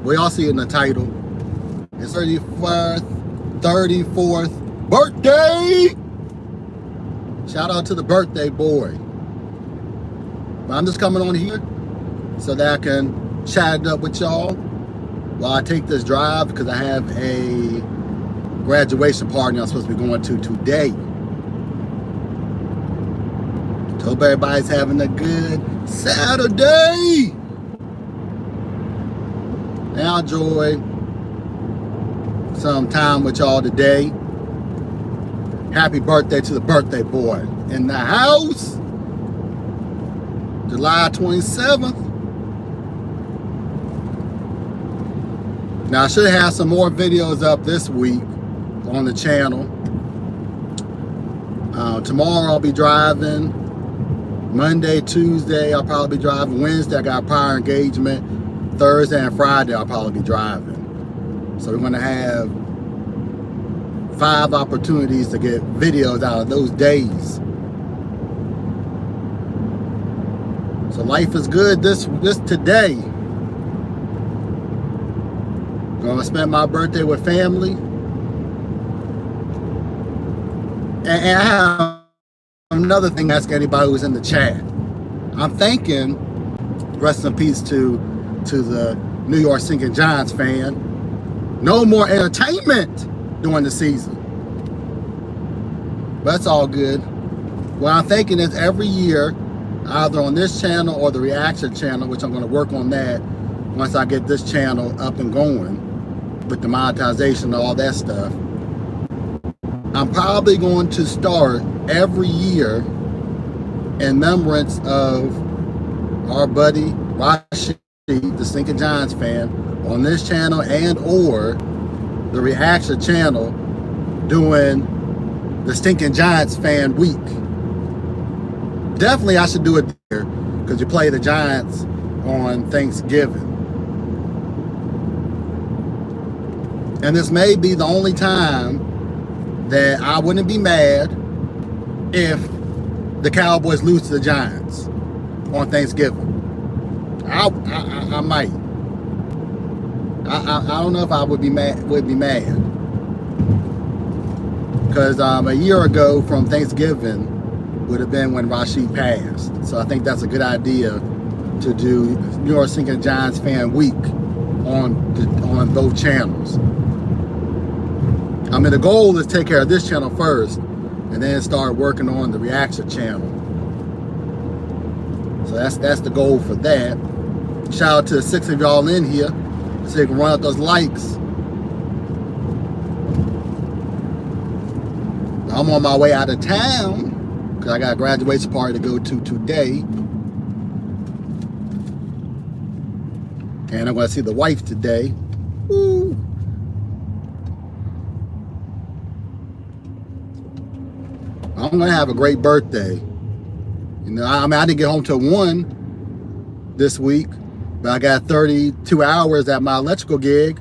We all see it in the title. It's 34th birthday. Shout out to the birthday boy. But I'm just coming on here so that I can chat it up with y'all while I take this drive, because I have a graduation party I'm supposed to be going to today. Hope everybody's having a good Saturday. And I enjoy some time with y'all today. Happy birthday to the birthday boy in the house. July 27th. Now I should have some more videos up this week on the channel. Tomorrow I'll be driving. Monday, Tuesday I'll probably be driving. Wednesday I got a prior engagement. Thursday and Friday I'll probably be driving. So we're going to have 5 opportunities to get videos out of those days. So life is good this today. Gonna spend my birthday with family. And I have another thing to ask anybody who's in the chat. I'm thanking, rest in peace to the New York Sinking Giants fan, no more entertainment during the season. But that's all good. What I'm thinking is every year, either on this channel or the reaction channel, which I'm going to work on that once I get this channel up and going with the monetization and all that stuff. I'm probably going to start every year in remembrance of our buddy Roadie, the Sinking Giants fan, on this channel and or the reaction channel, doing the Stinking Giants fan week. Definitely I should do it there, because you play the Giants on Thanksgiving. And this may be the only time that I wouldn't be mad if the Cowboys lose to the Giants on Thanksgiving. I might. I don't know if I would be mad. Because a year ago from Thanksgiving would have been when Rashid passed. So I think that's a good idea to do New York Sinking Giants fan week on both channels. I mean, the goal is to take care of this channel first and then start working on the reaction channel. So that's the goal for that. Shout out to the 6 of y'all in here so you can run up those likes. I'm on my way out of town because I got a graduation party to go to today. And I'm going to see the wife today. Woo. I'm going to have a great birthday. You know, I mean, I didn't get home till 1 this week, but I got 32 hours at my electrical gig.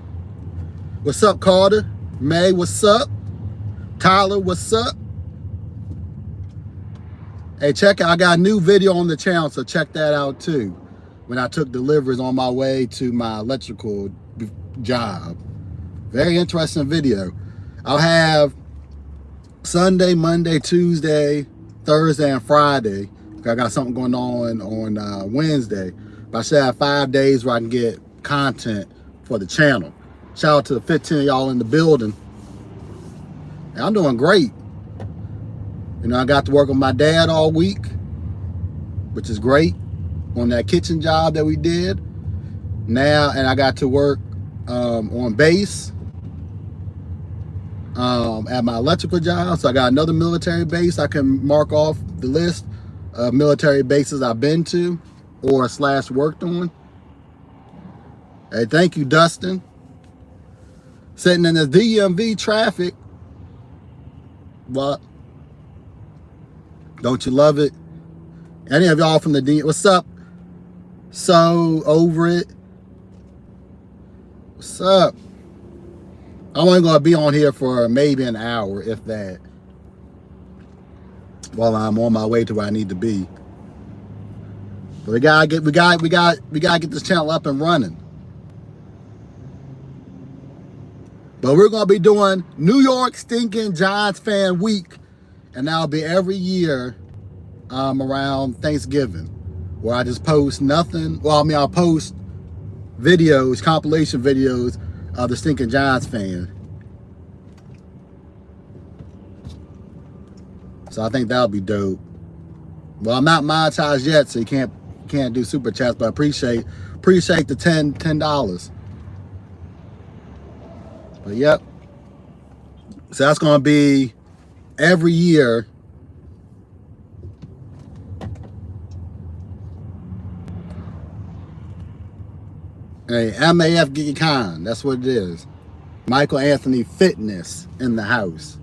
What's up, Carter? May, what's up? Tyler, what's up? Hey, check out, I got a new video on the channel, so check that out too. When I took deliveries on my way to my electrical job. Very interesting video. I'll have Sunday, Monday, Tuesday, Thursday, and Friday. I got something going on Wednesday. But I should have 5 days where I can get content for the channel. Shout out to the 15 of y'all in the building. And I'm doing great. You know, I got to work with my dad all week, which is great, on that kitchen job that we did. Now, and I got to work on base at my electrical job. So I got another military base I can mark off the list of military bases I've been to or / worked on. Hey, thank you, Dustin. Sitting in the DMV traffic. What? Don't you love it? Any of y'all from the D, what's up? So over it. What's up? I'm only gonna be on here for maybe an hour, if that, while I'm on my way to where I need to be. But we gotta get this channel up and running. But we're going to be doing New York Stinking Giants Fan Week. And that'll be every year around Thanksgiving, where I just post nothing. Well, I mean, I'll post videos, compilation videos of the Stinking Giants fan. So I think that'll be dope. Well, I'm not monetized yet, so you can't do super chats, but I appreciate the $10. But yep. So that's gonna be every year. Hey, MAF GigEcon, that's what it is. Michael Anthony Fitness in the house.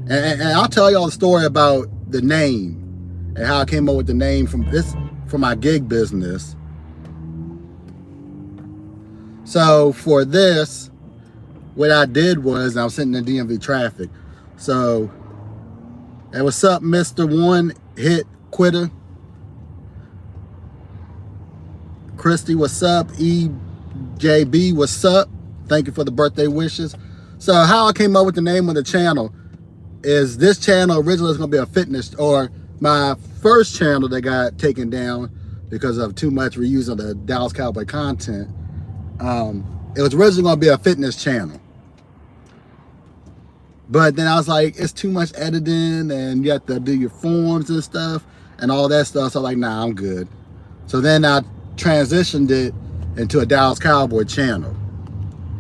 And I'll tell y'all the story about the name and how I came up with the name from my gig business. So for this, what I did was, I was sitting in DMV traffic. So, hey, what's up, Mr. One Hit Quitter? Christy, what's up? EJB, what's up? Thank you for the birthday wishes. So how I came up with the name of the channel is, this channel originally was going to be a fitness, or my first channel that got taken down because of too much reuse of the Dallas Cowboy content. It was originally going to be a fitness channel. But then I was like, it's too much editing and you have to do your forms and stuff and all that stuff. So I'm like, nah, I'm good. So then I transitioned it into a Dallas Cowboy channel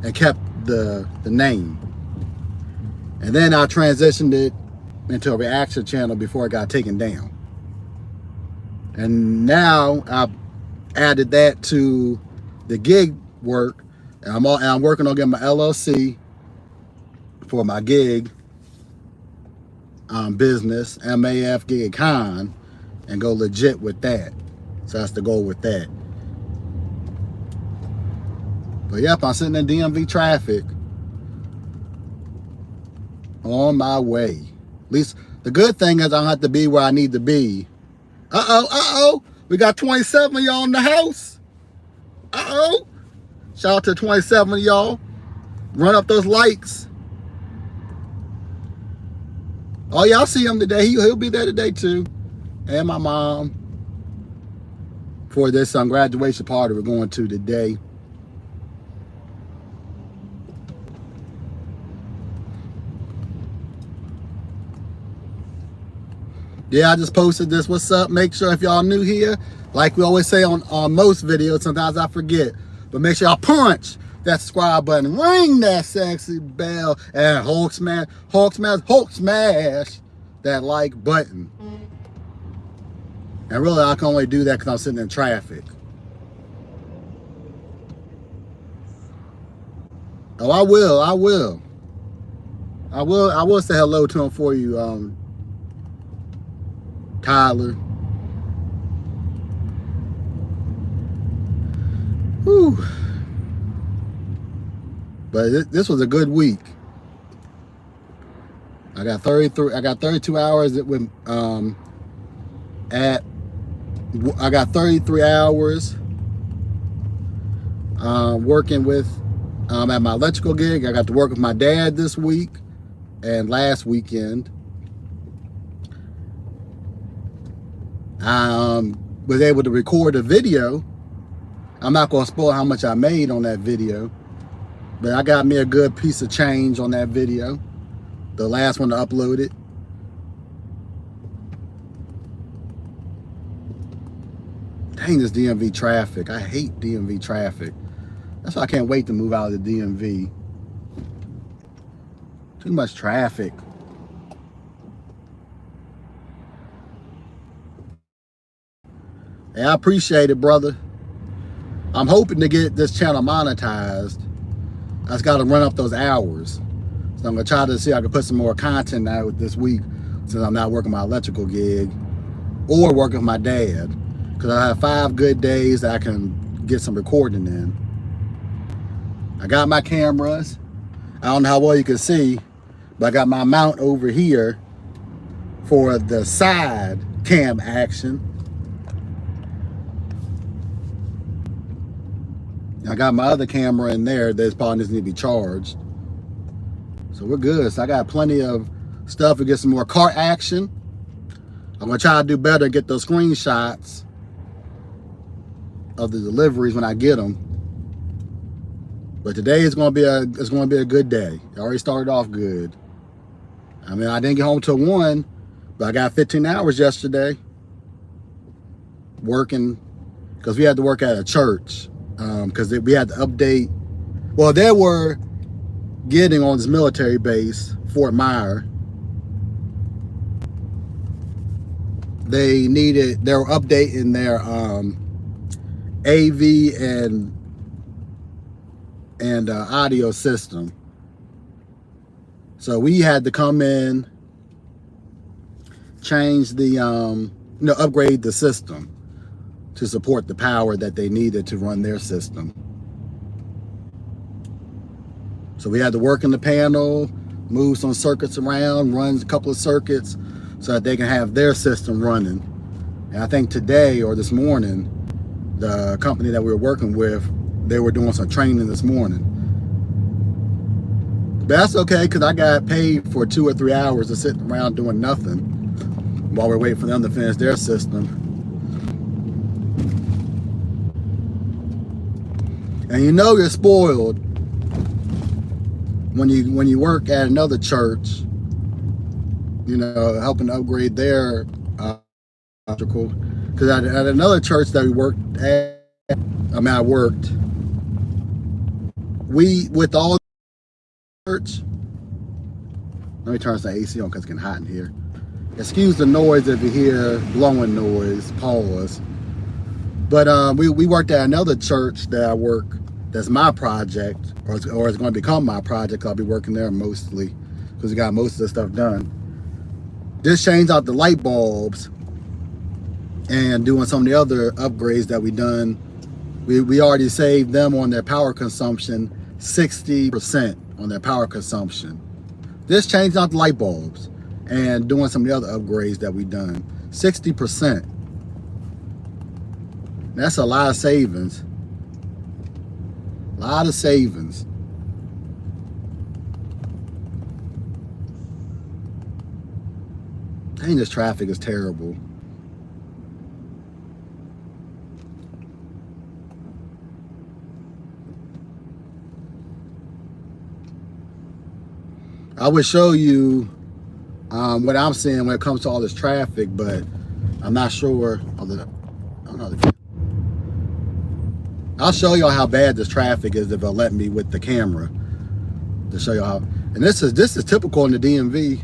and kept the name. And then I transitioned it into a reaction channel before it got taken down. And now I've added that to the gig work, and I'm working on getting my LLC for my gig business, MAF GigEcon, and go legit with that. So that's the goal with that. But yep, I'm sitting in DMV traffic on my way. At least the good thing is I don't have to be where I need to be. Uh-oh. We got 27 of y'all in the house. Uh-oh. Shout out to 27 of y'all. Run up those likes. Oh, y'all see him today. He'll be there today too. And my mom. For this graduation party we're going to today. Yeah, I just posted this. What's up? Make sure if y'all new here, like we always say on most videos, sometimes I forget, but make sure y'all punch that subscribe button, ring that sexy bell, and Hulk smash that like button. And really, I can only do that because I'm sitting in traffic. Oh, I will say hello to him for you, Tyler. Whew. But this was a good week. I got 32 hours with I got 33 hours working with at my electrical gig. I got to work with my dad this week and last weekend. I was able to record a video. I'm not going to spoil how much I made on that video, but I got me a good piece of change on that video, the last one to upload it. Dang, this DMV traffic. I hate DMV traffic. That's why I can't wait to move out of the DMV. Too much traffic. Hey, I appreciate it, brother. I'm hoping to get this channel monetized. I just got to run up those hours. So I'm going to try to see if I can put some more content out this week since I'm not working my electrical gig or working with my dad. Because I have 5 good days that I can get some recording in. I got my cameras. I don't know how well you can see, but I got my mount over here for the side cam action. I got my other camera in there that's probably needs to be charged. So we're good. So I got plenty of stuff to get some more cart action. I'm gonna try to do better and get those screenshots of the deliveries when I get them. But today is gonna be a good day. It already started off good. I mean, I didn't get home till 1, but I got 15 hours yesterday working, because we had to work at a church, because we had to update. Well, they were getting on this military base, Fort Myer. They were updating their AV and audio system. So we had to come in, change the, upgrade the system to support the power that they needed to run their system. So we had to work in the panel, move some circuits around, run a couple of circuits so that they can have their system running. And I think today or this morning, the company that we were working with, they were doing some training this morning. But that's okay, because I got paid for 2 or 3 hours of sitting around doing nothing while we're waiting for them to finish their system. And you know you're spoiled when you work at another church, helping upgrade their electrical. Because at another church that we worked at, I worked, with all the church. Let me turn some AC on because it's getting hot in here. Excuse the noise if you hear blowing noise, pause. But we worked at another church that I work, that's my project, or it's going to become my project. I'll be working there mostly because we got most of the stuff done. Just changed out the light bulbs and doing some of the other upgrades that we done. We already saved them on their power consumption, 60% on their power consumption. Just changed out the light bulbs and doing some of the other upgrades that we done. 60%. That's a lot of savings. A lot of savings. Dang, this traffic is terrible. I would show you what I'm seeing when it comes to all this traffic, but I'm not sure. I'll show y'all how bad this traffic is if they'll let me with the camera to show y'all how. And this is typical in the DMV.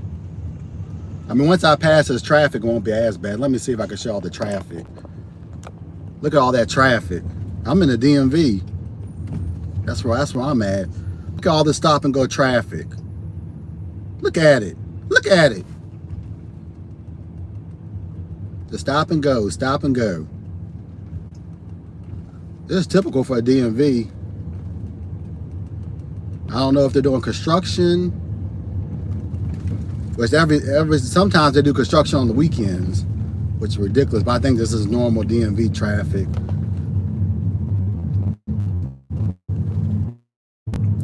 I mean, once I pass this traffic, it won't be as bad. Let me see if I can show all the traffic. Look at all that traffic. I'm in the DMV. That's where I'm at. Look at all this stop and go traffic. Look at it. Look at it. The stop and go, stop and go. This is typical for a DMV. I don't know if they're doing construction. Which sometimes they do construction on the weekends, which is ridiculous, but I think this is normal DMV traffic.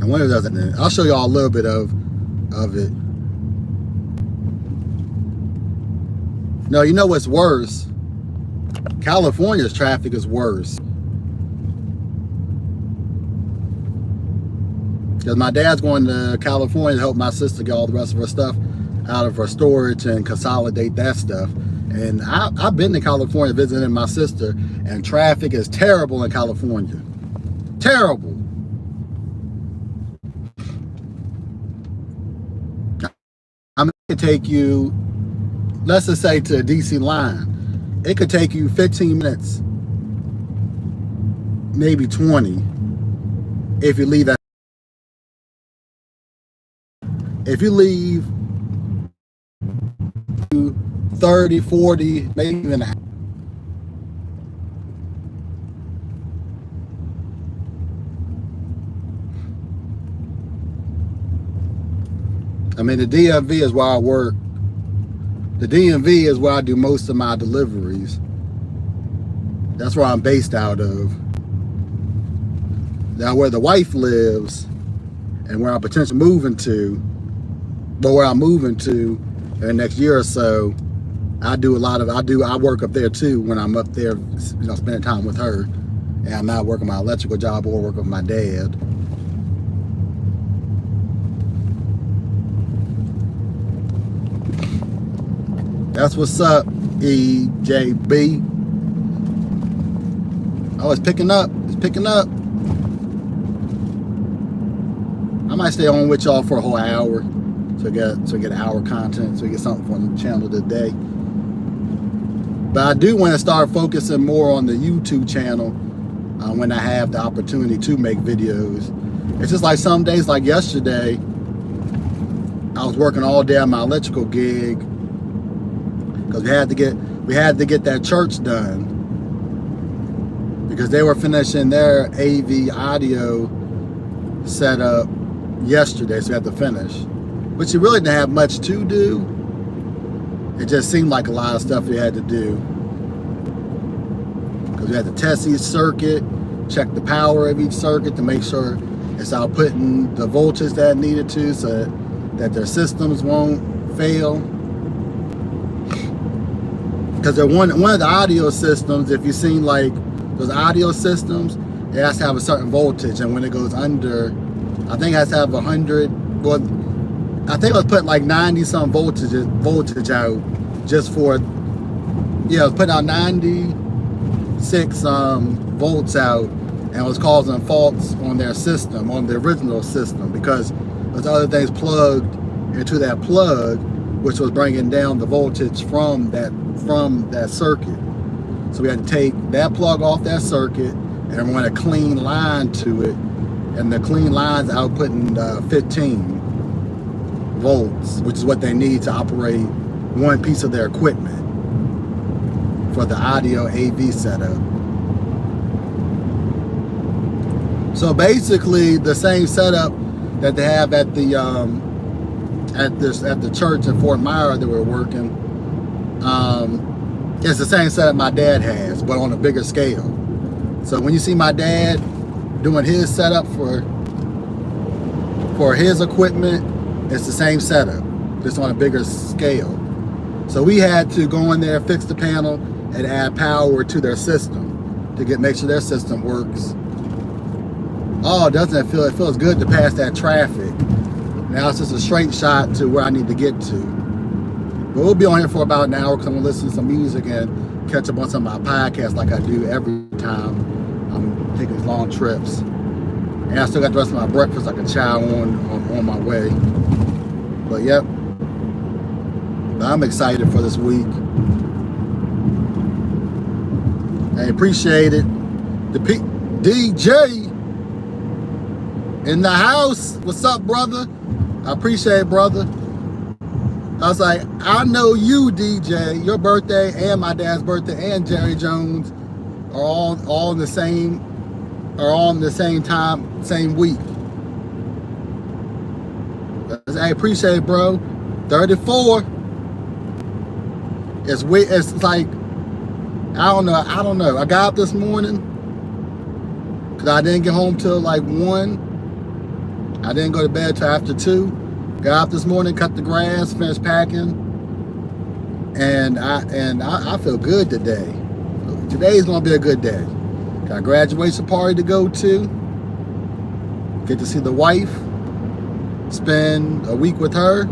I wonder if that's I'll show y'all a little bit of it. No, you know what's worse? California's traffic is worse. Because my dad's going to California to help my sister get all the rest of her stuff out of her storage and consolidate that stuff. And I've been to California visiting my sister, and traffic is terrible in California. Terrible. I mean, it could take you, let's just say, to the DC line. It could take you 15 minutes, maybe 20, if you leave at. If you leave 30, 40, maybe even a. I mean, the DMV is where I work. The DMV is where I do most of my deliveries. That's where I'm based out of. Now where the wife lives and where I'm potentially moving to, but where I'm moving to in the next year or so, I work up there too when I'm up there, spending time with her, and I'm not working my electrical job or working with my dad. That's what's up, EJB. Oh, it's picking up. It's picking up. I might stay on with y'all for a whole hour, so get hour content, so we get something from the channel today. But I do want to start focusing more on the YouTube channel when I have the opportunity to make videos. It's just like some days, like yesterday, I was working all day on my electrical gig because we had to get that church done because they were finishing their AV audio setup yesterday, so we had to finish. But you really didn't have much to do. It just seemed like a lot of stuff we had to do because we had to test each circuit, check the power of each circuit to make sure it's outputting the voltage that it needed to, so that their systems won't fail. Because one of the audio systems, if you've seen like those audio systems, it has to have a certain voltage, and when it goes under, I think it has to have 100. Well, I think I was putting like 90 some voltage out just for, I was putting out 96 volts out, and it was causing faults on their system, on the original system, because there's other things plugged into that plug, which was bringing down the voltage from that circuit. So we had to take that plug off that circuit and run a clean line to it, and the clean line's outputting 15 volts, which is what they need to operate one piece of their equipment for the audio AV setup. So basically the same setup that they have at the church in Fort Myers that we're working, it's the same setup my dad has, but on a bigger scale. So when you see my dad doing his setup for his equipment, it's the same setup, just on a bigger scale. So we had to go in there, fix the panel, and add power to their system to make sure their system works. Oh, doesn't it feel? It feels good to pass that traffic. Now it's just a straight shot to where I need to get to. But we'll be on here for about an hour because I'm gonna listen to some music and catch up on some of my podcasts like I do every time I'm taking these long trips. And I still got the rest of my breakfast I can chow on my way. But yep, I'm excited for this week. I appreciate it. The DJ in the house. What's up, brother? I appreciate it, brother. I was like, I know you, DJ. Your birthday and my dad's birthday and Jerry Jones are all on the same time, same week. I appreciate it, bro. 34. It's weird. It's like, I don't know. I got up this morning because I didn't get home till like 1. I didn't go to bed till after 2. Got up this morning, cut the grass, finished packing, and I feel good today. Today's gonna be a good day. Got a graduation party to go to. Get to see the wife. Spend a week with her.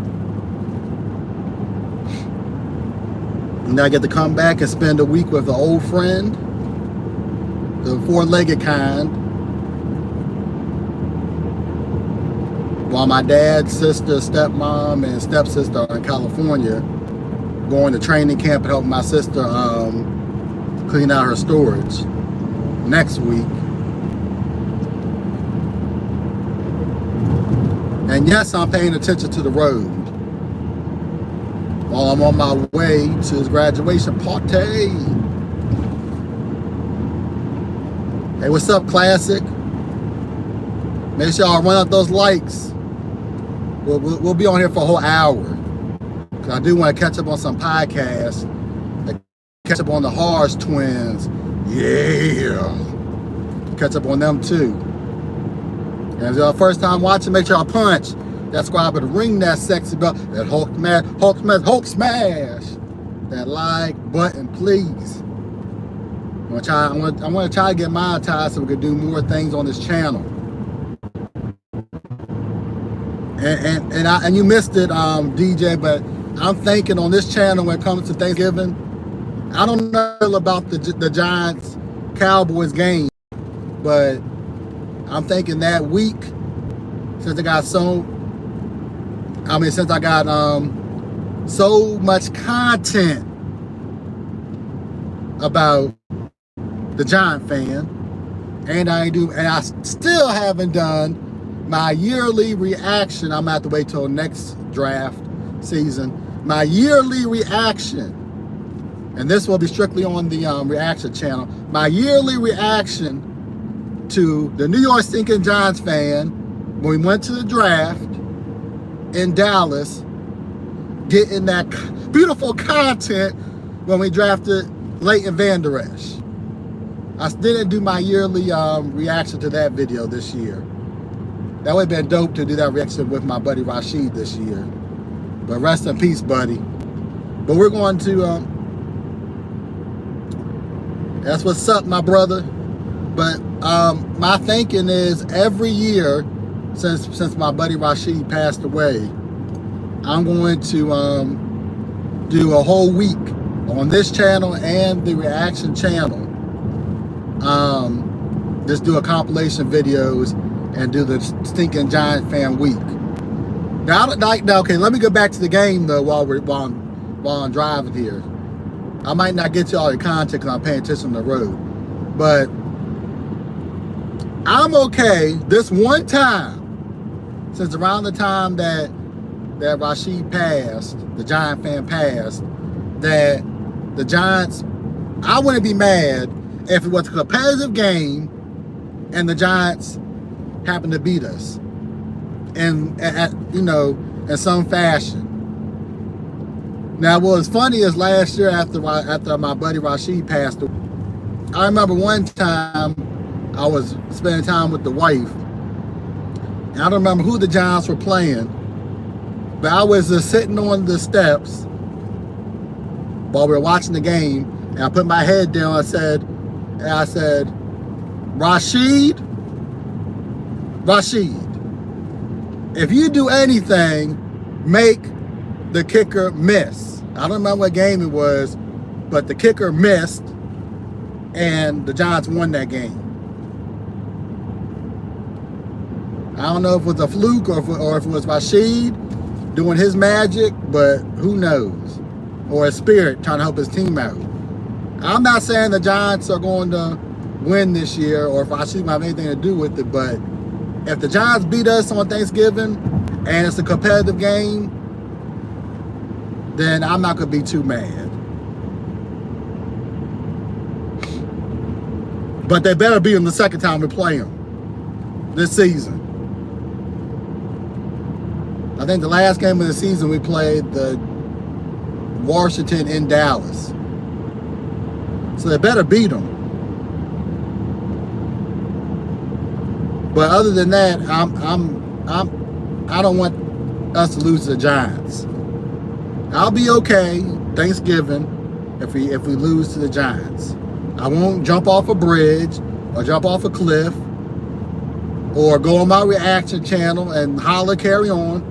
And I get to come back and spend a week with an old friend, the four-legged kind. While my dad's sister, stepmom, and stepsister are in California, going to training camp and helping my sister clean out her storage next week. And yes, I'm paying attention to the road while I'm on my way to his graduation party. Hey, what's up, Classic? Make sure y'all run up those likes. We'll be on here for a whole hour. Cause I do want to catch up on some podcasts. Catch up on the Harsh twins. Yeah. Catch up on them too. And if you're the first time watching, make sure I punch that subscribe button, ring that sexy bell, that Hulk smash, that like button, please. I want to try to get monetized so we can do more things on this channel. And you missed it, DJ, but I'm thinking on this channel when it comes to Thanksgiving, I don't know about the Giants Cowboys game, but I'm thinking that week, since I got so much content about the Giant fan, and I still haven't done my yearly reaction. I'm gonna have to wait till next draft season. My yearly reaction, and this will be strictly on the reaction channel. My yearly reaction to the New York stinking Giants fan when we went to the draft in Dallas, getting that beautiful content when we drafted Leighton Vander Esch. I didn't do my yearly reaction to that video this year. That would have been dope to do that reaction with my buddy Rashid this year. But rest in peace, buddy. But we're going to, that's what's up, my brother. But my thinking is every year since my buddy Rashid passed away, I'm going to do a whole week on this channel and the reaction channel. Just do a compilation videos and do the stinking Giant fan week. Now, okay, let me go back to the game though while I'm driving here. I might not get to all the content because I'm paying attention on the road, but I'm okay this one time, since around the time that Rashid passed, the Giant fan passed, that the Giants, I wouldn't be mad if it was a competitive game and the Giants happened to beat us, and in some fashion. Now, what was funny is last year after my buddy Rashid passed away, I remember one time I was spending time with the wife, and I don't remember who the Giants were playing, but I was just sitting on the steps while we were watching the game, and I put my head down. I said, Rashid, if you do anything, make the kicker miss. I don't remember what game it was, but the kicker missed, and the Giants won that game. I don't know if it was a fluke or if it was Rashid doing his magic, but who knows? Or a spirit trying to help his team out. I'm not saying the Giants are going to win this year or if Rashid might have anything to do with it, but if the Giants beat us on Thanksgiving and it's a competitive game, then I'm not going to be too mad. But they better beat them the second time we play them this season. I think the last game of the season we played the Washington in Dallas. So they better beat them. But other than that, I don't want us to lose to the Giants. I'll be okay Thanksgiving if we lose to the Giants. I won't jump off a bridge or jump off a cliff or go on my reaction channel and holler, carry on.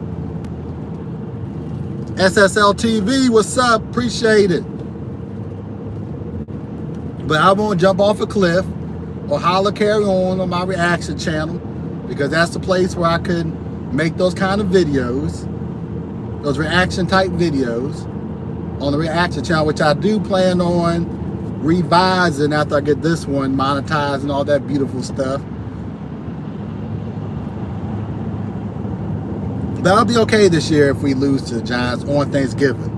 SSL TV, what's up? Appreciate it. But I won't jump off a cliff or holler, carry on my reaction channel, because that's the place where I could make those kind of videos, those reaction type videos on the reaction channel, which I do plan on revising after I get this one monetized and all that beautiful stuff. But I'll be okay this year if we lose to the Giants on Thanksgiving.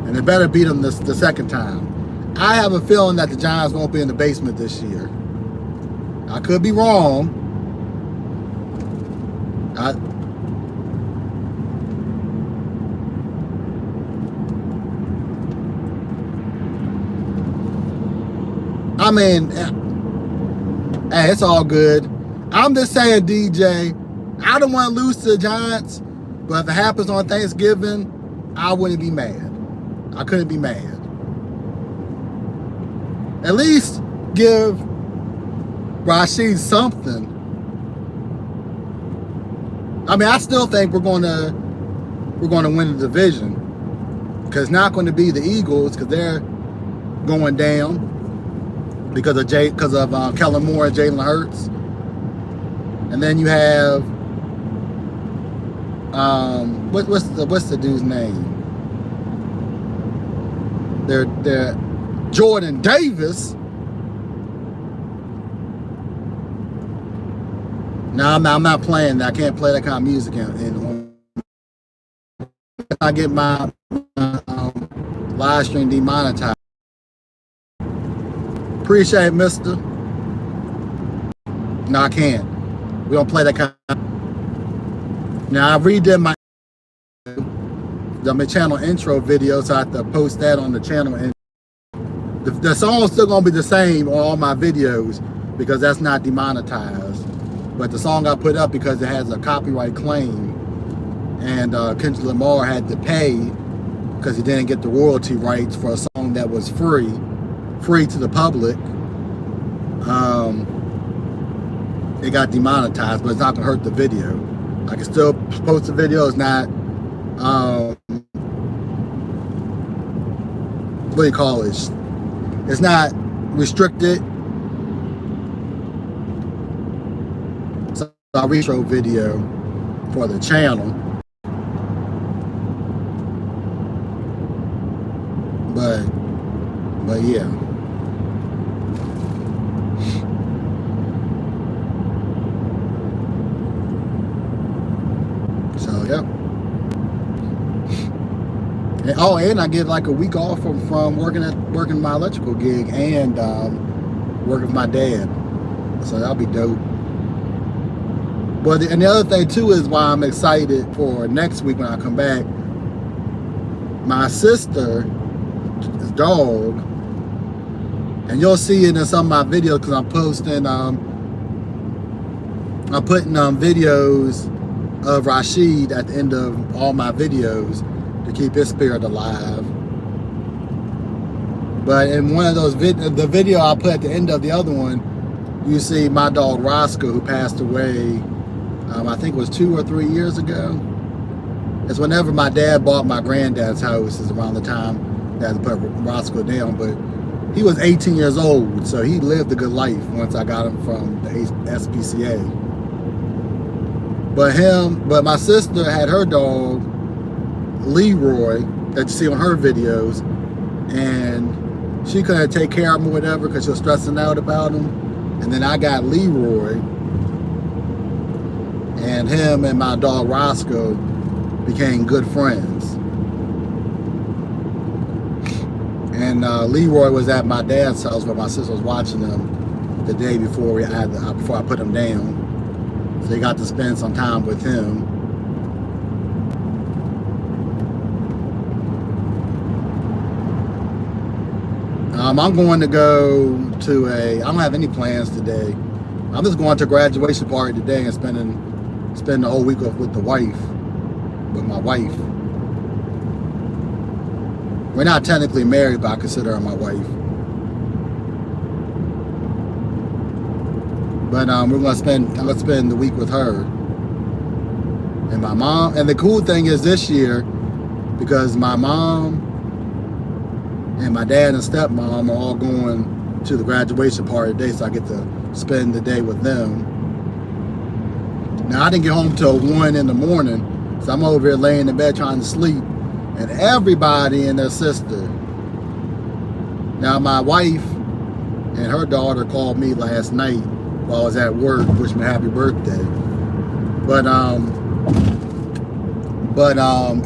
And they better beat them the second time. I have a feeling that the Giants won't be in the basement this year. I could be wrong. I mean, hey, it's all good. I'm just saying, DJ, I don't want to lose to the Giants, but if it happens on Thanksgiving, I wouldn't be mad. I couldn't be mad. At least give Rashid something. I mean, I still think we're going to win the division, because it's not going to be the Eagles, because they're going down because of Kellen Moore and Jalen Hurts. And then you have what's the dude's name? They're Jordan Davis. No, I'm not playing that. I can't play that kind of music in I get my live stream demonetized. Appreciate it, mister. No, I can't. We don't play that kind of... Now, I redid my channel intro video, so I have to post that on the channel. And the song's still going to be the same on all my videos, because that's not demonetized. But the song I put up, because it has a copyright claim, and Kendrick Lamar had to pay because he didn't get the royalty rights for a song that was free to the public. It got demonetized, but it's not gonna hurt the video. I can still post the video. It's not what do you call it? It's not restricted. So I retro video for the channel. But yeah. So yep. And I get like a week off from working my electrical gig and working with my dad. So that'll be dope. But and the other thing too is why I'm excited for next week when I come back. My sister, his dog, and you'll see it in some of my videos, because I'm posting I'm putting videos of Rashid at the end of all my videos to keep his spirit alive. But in one of those the video I put at the end of the other one, you see my dog Roscoe, who passed away I think it was 2 or 3 years ago. It's whenever my dad bought my granddad's house, is around the time they had to put Roscoe down. But he was 18 years old, so he lived a good life once I got him from the SPCA. But my sister had her dog, Leroy, that you see on her videos, and she couldn't take care of him or whatever because she was stressing out about him. And then I got Leroy, and him and my dog Roscoe became good friends. And Leroy was at my dad's house where my sister was watching him the day before before I put him down. So he got to spend some time with him. I'm going to go to I don't have any plans today. I'm just going to a graduation party today and spend the whole week off with my wife. We're not technically married, but I consider her my wife. But I'm gonna spend the week with her and my mom. And the cool thing is this year, because my mom and my dad and stepmom are all going to the graduation party today, so I get to spend the day with them. Now I didn't get home till 1 in the morning, so I'm over here laying in bed trying to sleep, and everybody and their sister. Now my wife and her daughter called me last night while I was at work, wished me happy birthday. But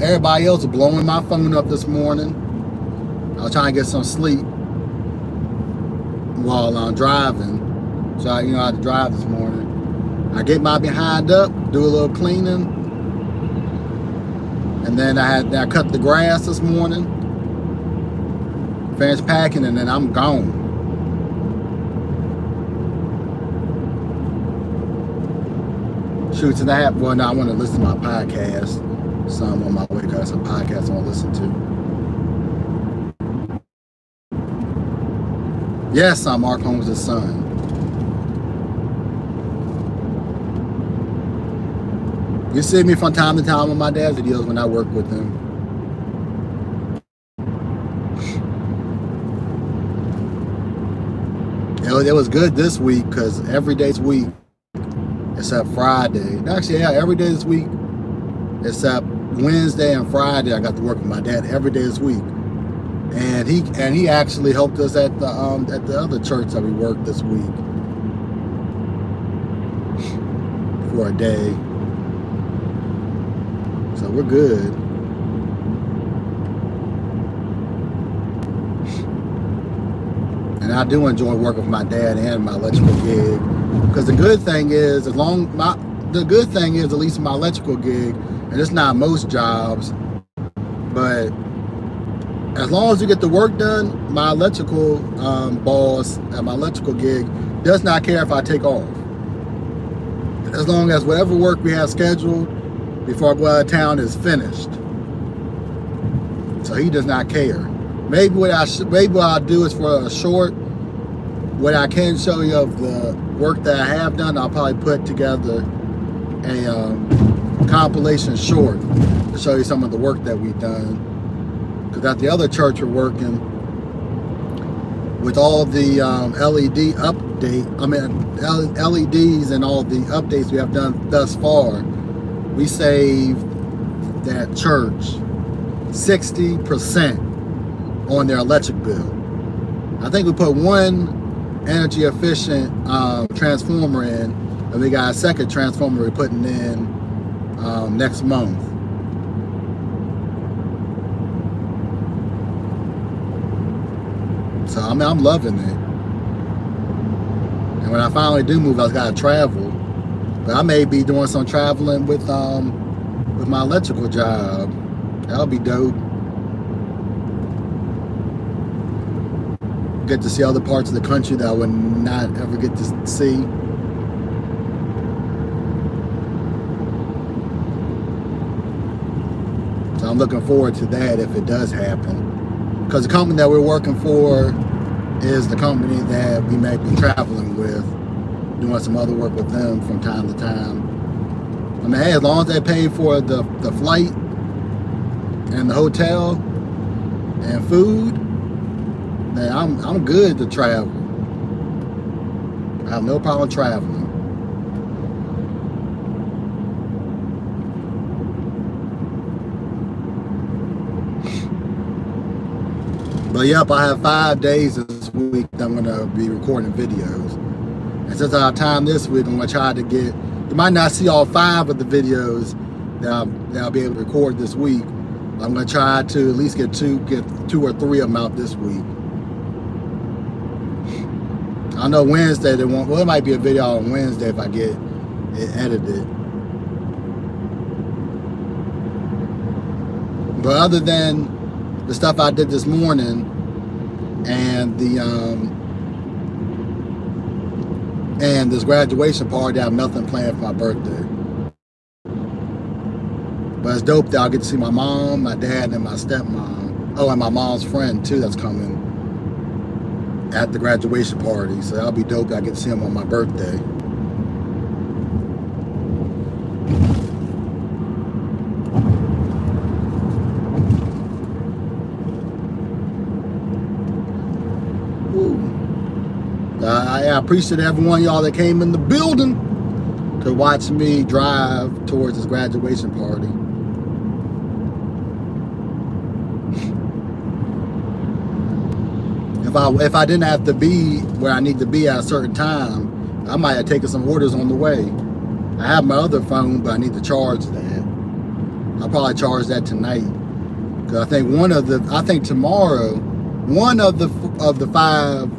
everybody else was blowing my phone up this morning. I was trying to get some sleep while I'm driving. So I had to drive this morning. I get my behind up, do a little cleaning, and then I cut the grass this morning, finished packing, and then I'm gone. shoots and that. Well, now I want to listen to my podcast. Some on my way, got some podcasts I want to listen to. Yes, I'm Mark Holmes' son. You see me from time to time on my dad's videos when I work with him. It was good this week because every day's week except Friday. Actually, yeah, every day this week except Wednesday and Friday. I got to work with my dad every day this week, and he actually helped us at the other church that we worked this week for a day. So we're good. And I do enjoy working with my dad and my electrical gig, because the good thing is, at least my electrical gig, and it's not most jobs, but as long as you get the work done, my electrical boss at my electrical gig does not care if I take off. As long as whatever work we have scheduled before I go out of town is finished. So he does not care. Maybe what I'll do is for a short, what I can show you of the work that I have done, I'll probably put together a compilation short to show you some of the work that we've done. Because at the other church we're working with all the LEDs and all the updates we have done thus far. We saved that church 60% on their electric bill. I think we put one energy efficient transformer in, and we got a second transformer we're putting in next month. So I mean, I'm loving it. And when I finally do move, I gotta travel. But I may be doing some traveling with my electrical job. That'll be dope. Get to see other parts of the country that I would not ever get to see. So I'm looking forward to that if it does happen. Because the company that we're working for is the company that we may be traveling with, doing some other work with them from time to time. I mean, hey, as long as they pay for the flight and the hotel and food, then I'm good to travel. I have no problem traveling. But yep, I have 5 days this week that I'm gonna be recording videos. And since I have time this week, I'm gonna try to get, you might not see all 5 of the videos that I'll be able to record this week. I'm gonna try to at least get two or three of them out this week. I know Wednesday there might be a video on Wednesday if I get it edited. But other than the stuff I did this morning and this graduation party, I have nothing planned for my birthday. But it's dope that I'll get to see my mom, my dad, and my stepmom. Oh, and my mom's friend too that's coming at the graduation party. So that'll be dope that I get to see him on my birthday. I appreciate everyone y'all that came in the building to watch me drive towards this graduation party. If I didn't have to be where I need to be at a certain time, I might have taken some orders on the way. I have my other phone, but I need to charge that. I'll probably charge that tonight. Cause I think tomorrow, one of the 5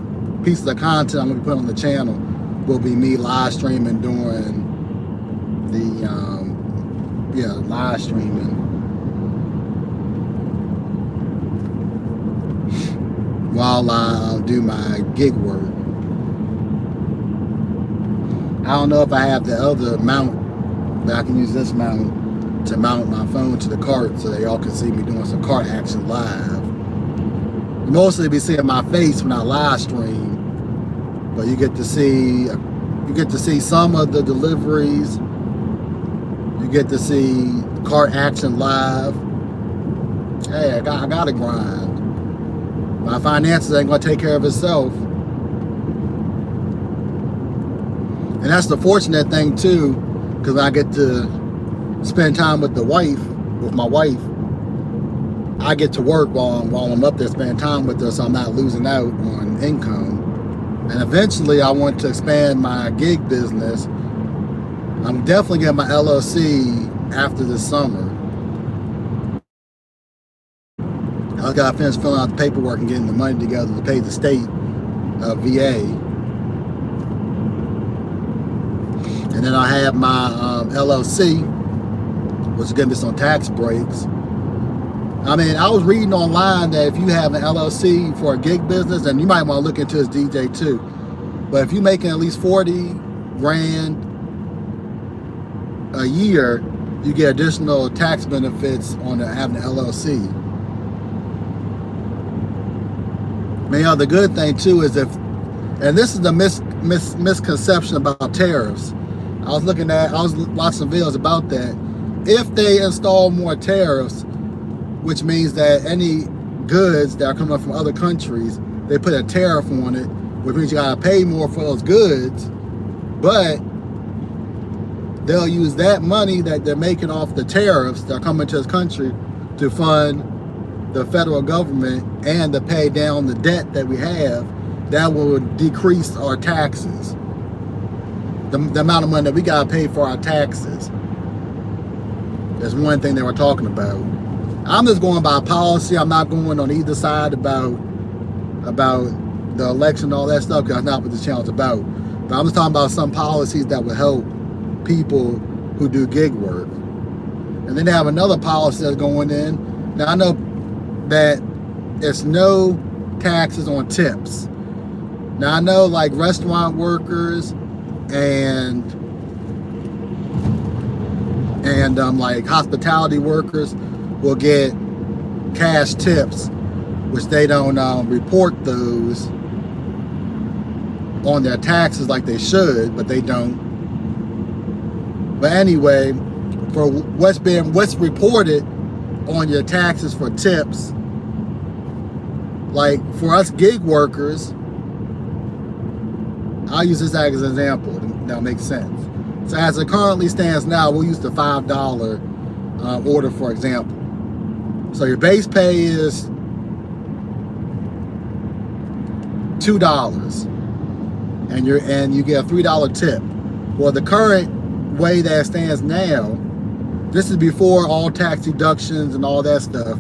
pieces of content I'm gonna be putting on the channel will be me live streaming during the live streaming while I do my gig work. I don't know if I have the other mount But I can use this mount to mount my phone to the cart so that y'all can see me doing some cart action live. You mostly be seeing my face when I live stream, but you get to see some of the deliveries. You get to see cart action live. Hey, I gotta grind. My finances ain't gonna take care of itself. And that's the fortunate thing too, because I get to spend time with my wife. I get to work while I'm up there spending time with her, so I'm not losing out on income. And eventually I want to expand my gig business. I'm definitely getting my LLC after this summer. I gotta finish filling out the paperwork and getting the money together to pay the state VA. And then I have my LLC, which is gonna be some tax breaks. I mean, I was reading online that if you have an LLC for a gig business, and you might want to look into this DJ too, but if you're making at least 40 grand a year, you get additional tax benefits on having an LLC. I mean, the good thing too is and this is the misconception about tariffs. I was watching some videos about that. If they install more tariffs, which means that any goods that are coming up from other countries, they put a tariff on it, which means you gotta pay more for those goods, but they'll use that money that they're making off the tariffs that are coming to this country to fund the federal government and to pay down the debt that we have. That will decrease our taxes. The amount of money that we gotta pay for our taxes. That's one thing they were talking about. I'm just going by policy. I'm not going on either side about the election and all that stuff, because that's not what this channel is about. But I'm just talking about some policies that will help people who do gig work. And then they have another policy that's going in. Now I know that it's no taxes on tips. Now I know like restaurant workers and like hospitality workers will get cash tips, which they don't report those on their taxes like they should, but they don't. But anyway, for what's reported on your taxes for tips, like for us gig workers, I'll use this as an example that makes sense. So as it currently stands now, we'll use the $5 order for example. So your base pay is $2, and you get a $3 tip. Well, the current way that it stands now, this is before all tax deductions and all that stuff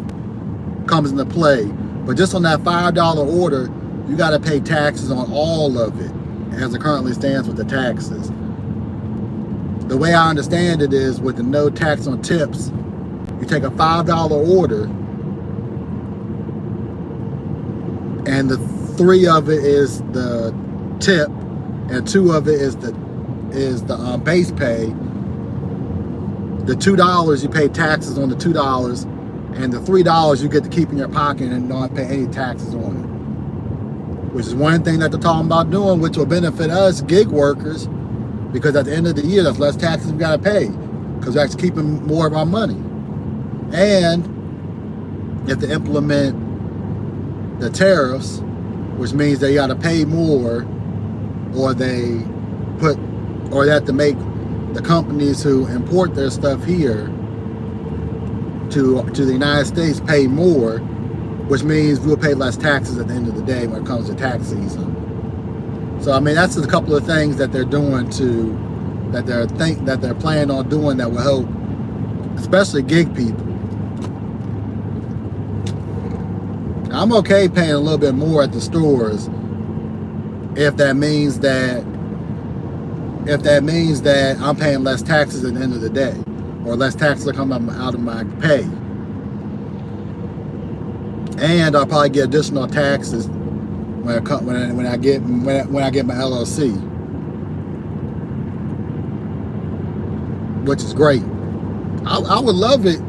comes into play. But just on that $5 order, you got to pay taxes on all of it as it currently stands with the taxes. The way I understand it is with the no tax on tips, you take a $5 order and the 3 of it is the tip and 2 of it is the base pay. The $2 you pay taxes on the $2, and the $3 you get to keep in your pocket and not pay any taxes on it. Which is one thing that they're talking about doing, which will benefit us gig workers, because at the end of the year, there's less taxes we gotta pay, because we're actually keeping more of our money. And if they implement the tariffs, which means they gotta pay more, or they have to make the companies who import their stuff here to the United States pay more, which means we'll pay less taxes at the end of the day when it comes to tax season. So I mean, that's just a couple of things that they're doing that they're planning on doing that will help, especially gig people. I'm okay paying a little bit more at the stores if that means that I'm paying less taxes at the end of the day, or less taxes are coming out of my pay. And I'll probably get additional taxes when I get my LLC. which is great. I would love it.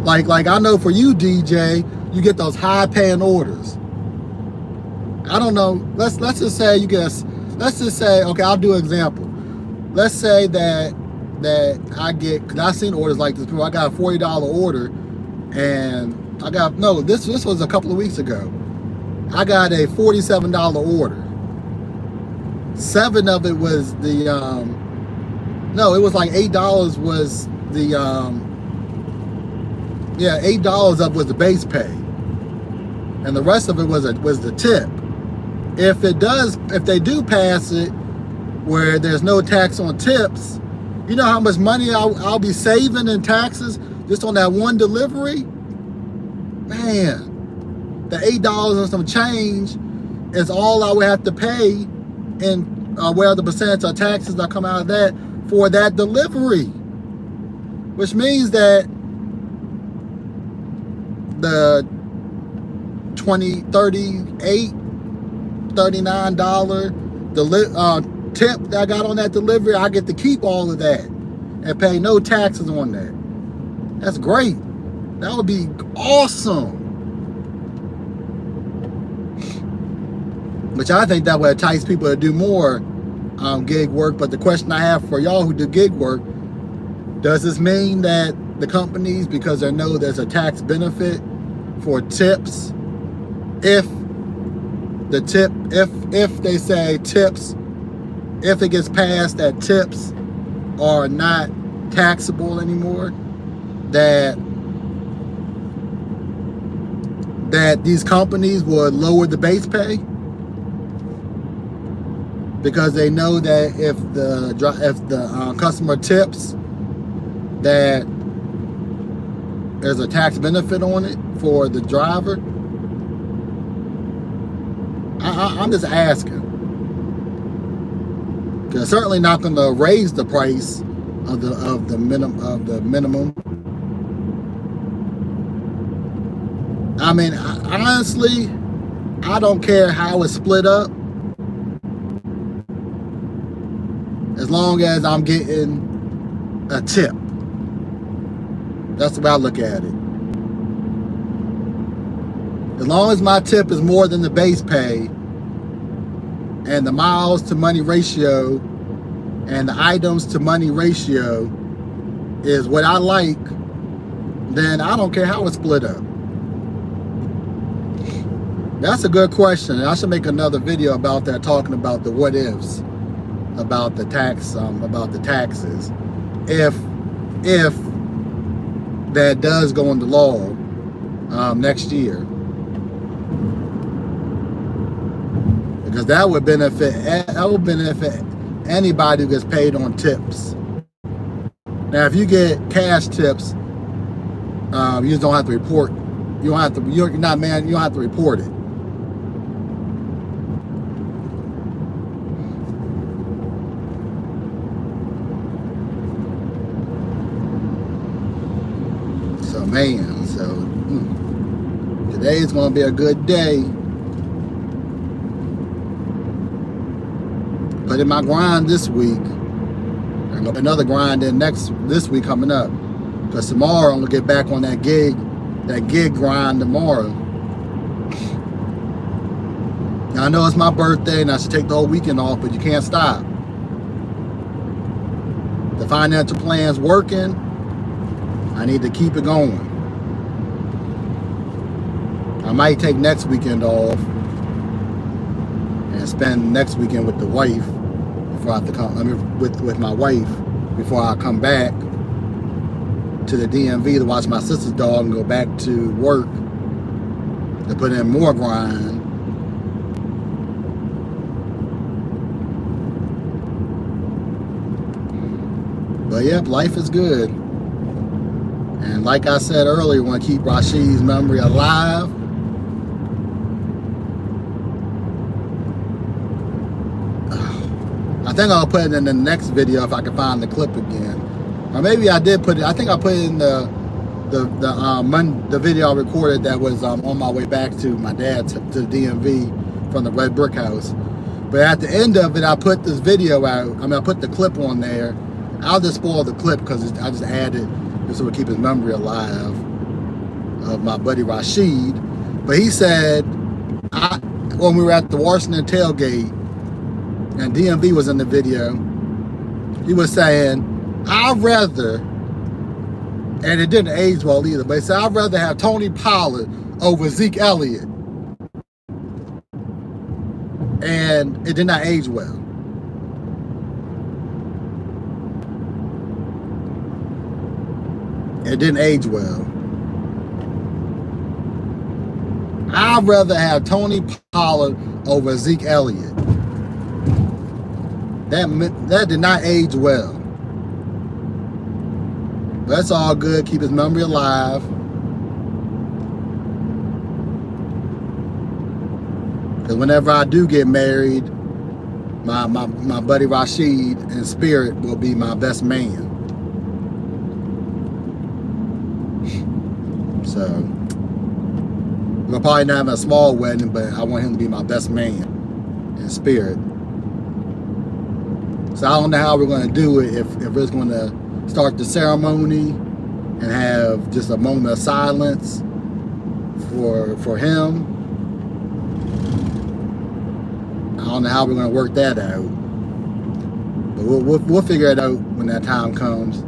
Like I know for you, DJ, you get those high paying orders. I don't know. Let's just say you guess. Let's just say, okay, I'll do an example. Let's say that I get, because I've seen orders like this before. I got a $40 order, and I got, no, this was a couple of weeks ago. I got a $47 order. 7 of it was the no, it was like $8 was the yeah, $8 of was the base pay, and the rest of it was the tip. If they do pass it where there's no tax on tips, you know how much money I'll be saving in taxes just on that one delivery? Man, the $8 and some change is all I would have to pay, and where the percentage of taxes that come out of that for that delivery, which means that the $20, $38, $39 tip that I got on that delivery, I get to keep all of that and pay no taxes on that. That's great. That would be awesome. Which I think that would entice people to do more gig work. But the question I have for y'all who do gig work, does this mean that the companies, because they know there's a tax benefit for tips, if they say tips, if it gets passed that tips are not taxable anymore, that these companies would lower the base pay? Because they know that if the customer tips, that there's a tax benefit on it for the driver. I'm just asking. Because certainly not going to raise the price of the minimum. I mean, honestly, I don't care how it's split up, as long as I'm getting a tip. That's the way I look at it. As long as my tip is more than the base pay, and the miles to money ratio and the items to money ratio is what I like, then I don't care how it's split up. That's a good question, and I should make another video about that, talking about the what ifs about the tax, about the taxes, if that does go into law next year, because that would benefit anybody who gets paid on tips. Now, if you get cash tips, you just don't have to report. You don't have to. You're not, man. You don't have to report it. So, man. Today's gonna be a good day. Put in my grind this week. Another grind in this week coming up. Because tomorrow I'm gonna get back on that gig grind tomorrow. Now, I know it's my birthday and I should take the whole weekend off, but you can't stop. The financial plan's working. I need to keep it going. I might take next weekend off and spend next weekend with the wife before I have to come. With my wife before I come back to the DMV to watch my sister's dog and go back to work to put in more grind. But yep, life is good. And like I said earlier, we want to keep Rashid's memory alive. I think I'll put it in the next video if I can find the clip again. Or maybe I did put it. I think I put it in the video I recorded that was on my way back to my dad's, to the DMV from the Red Brick House. But at the end of it, I put this video out. I mean, I put the clip on there I'll just spoil the clip because I just added just so we keep his memory alive of my buddy Rashid. But he said, when we were at the Washington tailgate and DMV was in the video, he was saying, I'd rather, and it didn't age well either, but he said, I'd rather have Tony Pollard over Zeke Elliott. And it did not age well. It didn't age well. I'd rather have Tony Pollard over Zeke Elliott. That did not age well. But that's all good. Keep his memory alive. Because whenever I do get married, my buddy Rashid in spirit will be my best man. So we'll probably not have a small wedding, but I want him to be my best man in spirit. So I don't know how we're going to do it, if we're just going to start the ceremony and have just a moment of silence for him. I don't know how we're going to work that out. But we'll figure it out when that time comes.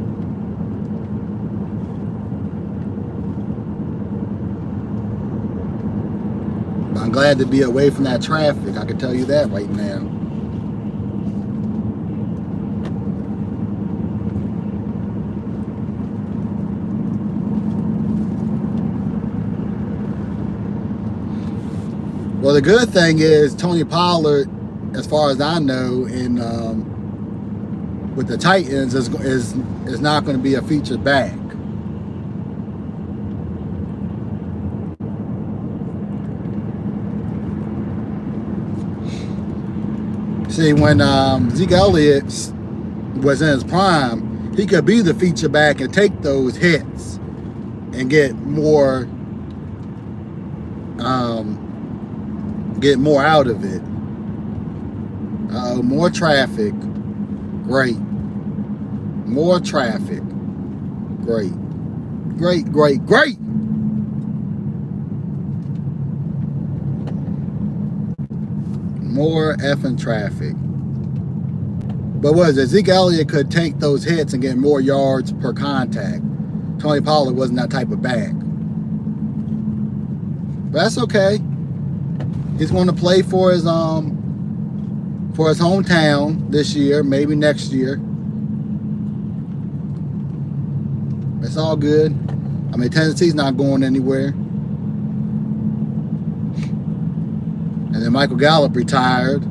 But I'm glad to be away from that traffic. I can tell you that right now. Well, the good thing is Tony Pollard, as far as I know, with the Titans is not going to be a featured back. See, when Zeke Elliott was in his prime, he could be the feature back and take those hits and get more out of it. More traffic. Great. More traffic. Great. Great, great, great. More effing traffic. But what is it? Zeke Elliott could take those hits and get more yards per contact. Tony Pollard wasn't that type of back. But that's okay. He's going to play for his hometown this year, maybe next year. It's all good. I mean, Tennessee's not going anywhere. And then Michael Gallup retired,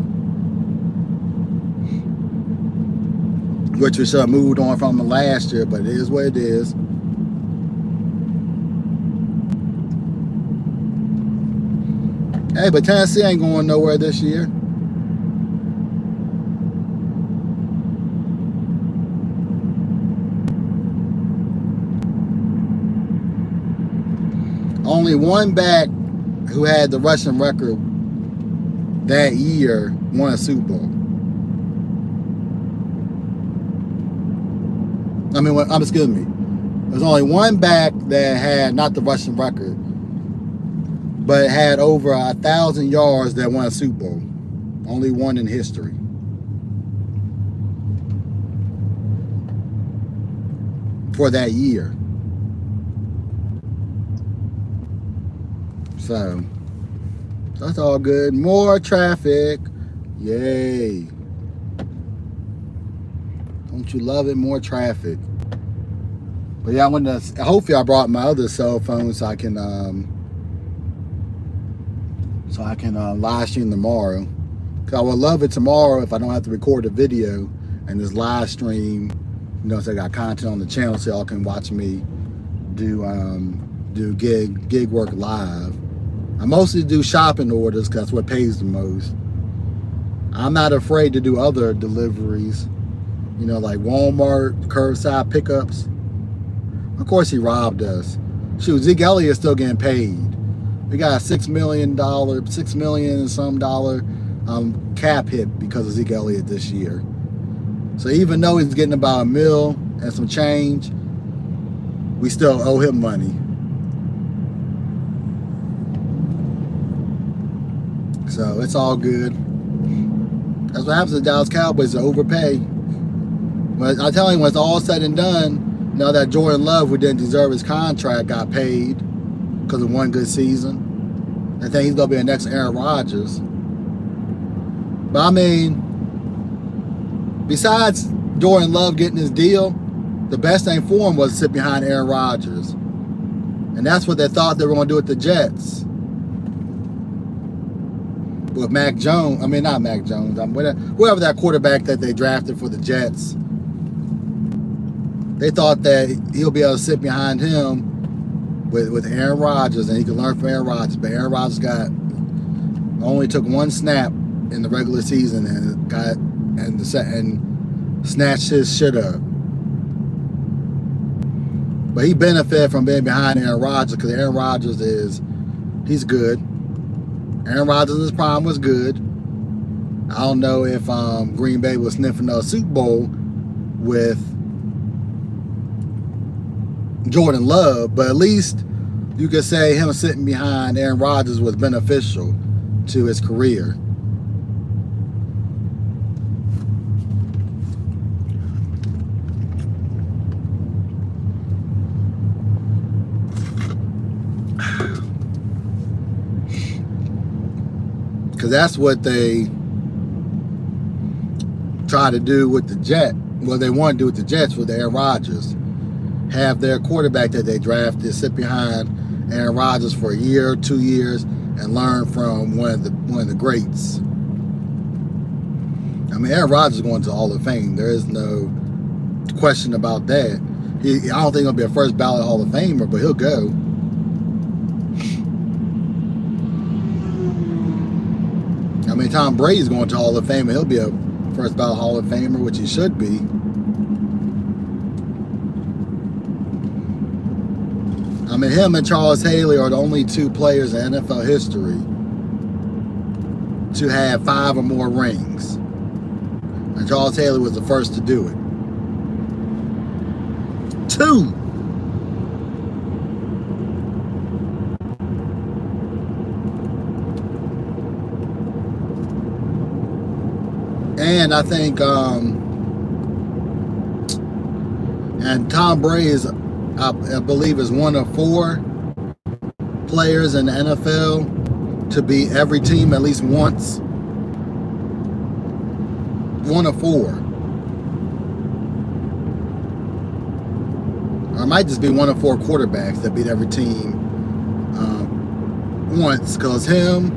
which we should have moved on from last year, but it is what it is. Hey, but Tennessee ain't going nowhere this year. Only one back who had the rushing record that year won a Super Bowl. Excuse me. There's only one back that had not the rushing record, but had over 1,000 yards that won a Super Bowl. Only one in history. For that year. So that's all good. More traffic. Yay. Don't you love it? More traffic. But yeah, hopefully I brought my other cell phone so I can live stream tomorrow. Cause I would love it tomorrow if I don't have to record a video and just live stream, so I got content on the channel so y'all can watch me do gig work live. I mostly do shopping orders because that's what pays the most. I'm not afraid to do other deliveries, like Walmart, curbside pickups. Of course he robbed us. Shoot, Zeke Elliott is still getting paid. We got a $6 million and some dollar cap hit because of Zeke Elliott this year. So even though he's getting about $1 million and some change, we still owe him money. So it's all good. That's what happens to Dallas Cowboys, to overpay. But I tell you, when it's all said and done, now that Jordan Love, who didn't deserve his contract, got paid because of one good season, I think he's going to be the next Aaron Rodgers. But I mean, besides Jordan Love getting his deal, the best thing for him was to sit behind Aaron Rodgers. And that's what they thought they were going to do with the Jets. With Mac Jones, I mean, not Mac Jones, whoever that quarterback that they drafted for the Jets. They thought that he'll be able to sit behind him with Aaron Rodgers, and he could learn from Aaron Rodgers. But Aaron Rodgers only took one snap in the regular season and snatched his shit up. But he benefited from being behind Aaron Rodgers, because Aaron Rodgers he's good. Aaron Rodgers in his prime was good. I don't know if Green Bay was sniffing a Super Bowl with Jordan Love, but at least you could say him sitting behind Aaron Rodgers was beneficial to his career. Because that's what they try to do with the Jets. Well, they want to do with the Jets with Aaron Rodgers. Have their quarterback that they drafted sit behind Aaron Rodgers for a year, 2 years, and learn from one of the greats. I mean, Aaron Rodgers is going to the Hall of Fame. There is no question about that. I don't think he'll be a first ballot Hall of Famer, but he'll go. I mean, Tom Brady's going to the Hall of Fame, and he'll be a first ballot Hall of Famer, which he should be. I mean, him and Charles Haley are the only two players in NFL history to have 5 or more rings. And Charles Haley was the first to do it. 2. And I think, and Tom Brady is, I believe, is one of 4 players in the NFL to beat every team at least once. One of 4. Or it might just be one of 4 quarterbacks that beat every team once. Because him,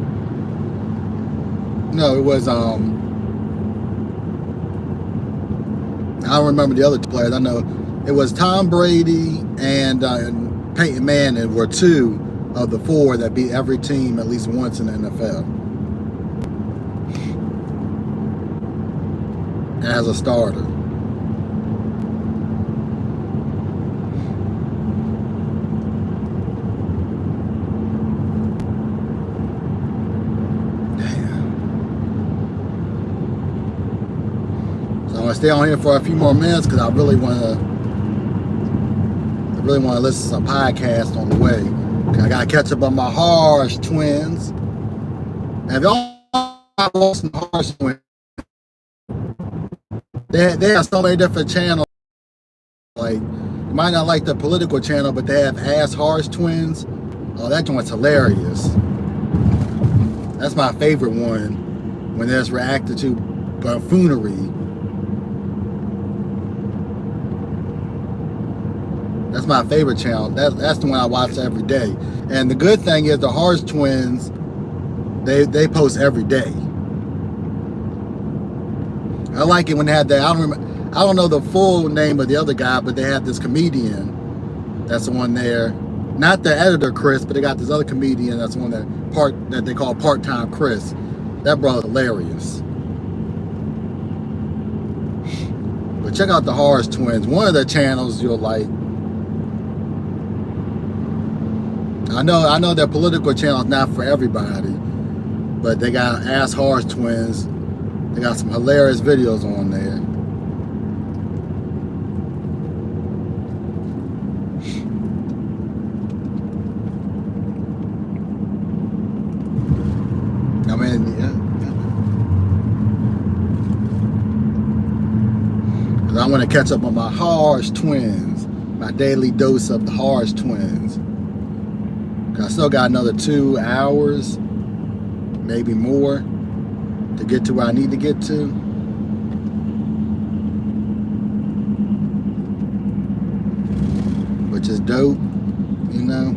no, it was, I don't remember the other 2 players. I know it was Tom Brady and Peyton Manning were 2 of the 4 that beat every team at least once in the NFL as a starter. I'm gonna stay on here for a few more minutes because I really want to listen to some podcasts on the way. I gotta catch up on my Harsh twins. And if y'all watch some Harsh twins, they have so many different channels. Like, you might not like the political channel, but they have Ass Harsh Twins. Oh, that joint's hilarious. That's my favorite one when there's reacted to buffoonery. That's my favorite channel. That's the one I watch every day. And the good thing is the Harsh Twins, they post every day. I like it when they had that. I don't know the full name of the other guy, but they have this comedian that's the one there. Not the editor Chris, but they got this other comedian that's the one that they call Part-Time Chris. That brother's hilarious. But check out the Harsh Twins. One of their channels you'll like. I know their political channel is not for everybody, but they got Ass Harsh Twins. They got some hilarious videos on there. want to catch up on my Harsh twins, my daily dose of the Harsh twins. I still got another 2 hours, maybe more, to get to where I need to get to. Which is dope, you know.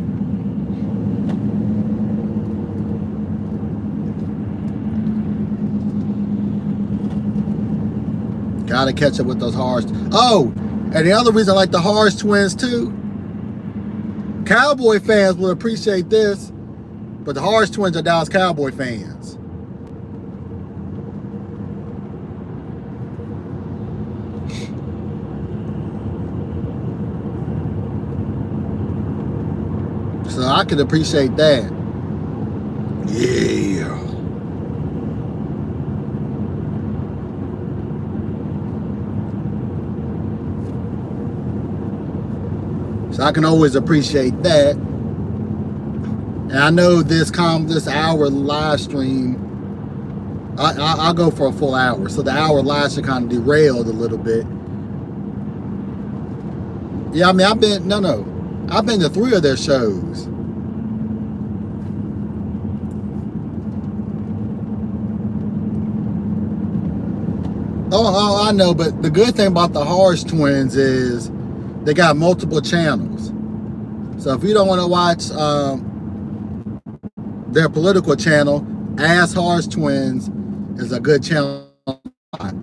Gotta catch up with those Harsh. Oh, and the other reason I like the Harsh twins too, Cowboy fans will appreciate this, but the Harsh twins are Dallas Cowboy fans. So I can appreciate that. Yeah. So I can always appreciate that. And I know this hour live stream, I'll go for a full hour. So the hour live stream kind of derailed a little bit. Yeah, I mean, I've been to 3 of their shows. Oh, I know, but the good thing about the Harsh twins is they got multiple channels. So if you don't want to watch their political channel, Ass Harsh Twins is a good channel to watch.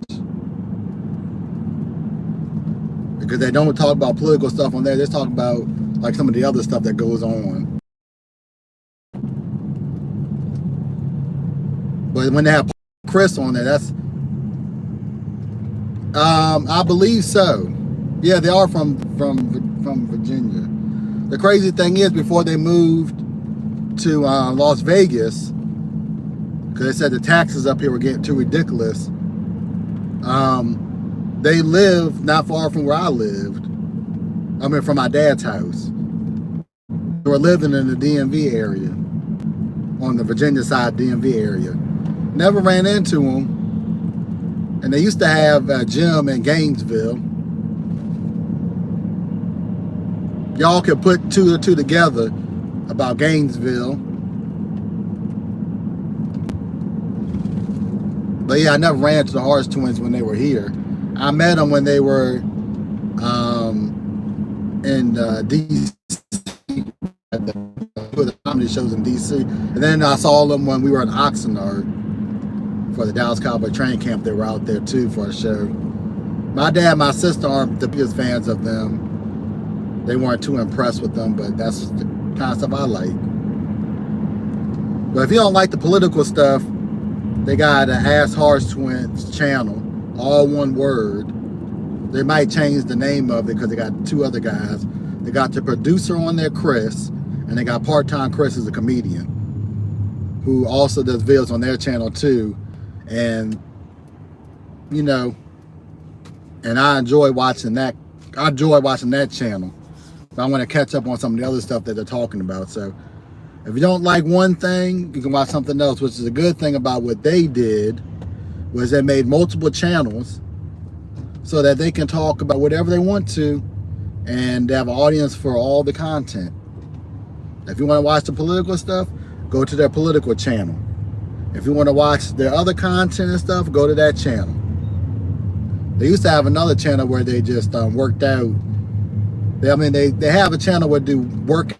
Because they don't talk about political stuff on there. They're talking about like some of the other stuff that goes on. But when they have Chris on there, that's I believe so. Yeah, they are from Virginia. The crazy thing is, before they moved to Las Vegas, because they said the taxes up here were getting too ridiculous, they lived not far from where I lived. I mean, from my dad's house. They were living in the DMV area, on the Virginia side DMV area. Never ran into them. And they used to have a gym in Gainesville. Y'all can put 2 and 2 together about Gainesville. But yeah, I never ran into the Harsh twins when they were here. I met them when they were in DC, at the comedy shows in DC. And then I saw them when we were in Oxnard for the Dallas Cowboy training camp. They were out there too for a show. My dad and my sister aren't the biggest fans of them. They weren't too impressed with them, but that's the kind of stuff I like. But if you don't like the political stuff, they got an Ass Harsh Twins channel, all one word. They might change the name of it because they got 2 other guys. They got the producer on there, Chris, and they got part-time Chris as a comedian who also does videos on their channel too. And, you know, and I enjoy watching that. I enjoy watching that channel. But I want to catch up on some of the other stuff that they're talking about. So if you don't like one thing, you can watch something else, which is a good thing about what they did, was they made multiple channels so that they can talk about whatever they want to, and they have an audience for all the content. If you want to watch the political stuff, go to their political channel. If you want to watch their other content and stuff, go to that channel. They used to have another channel where they just worked out. They have a channel where they do workout,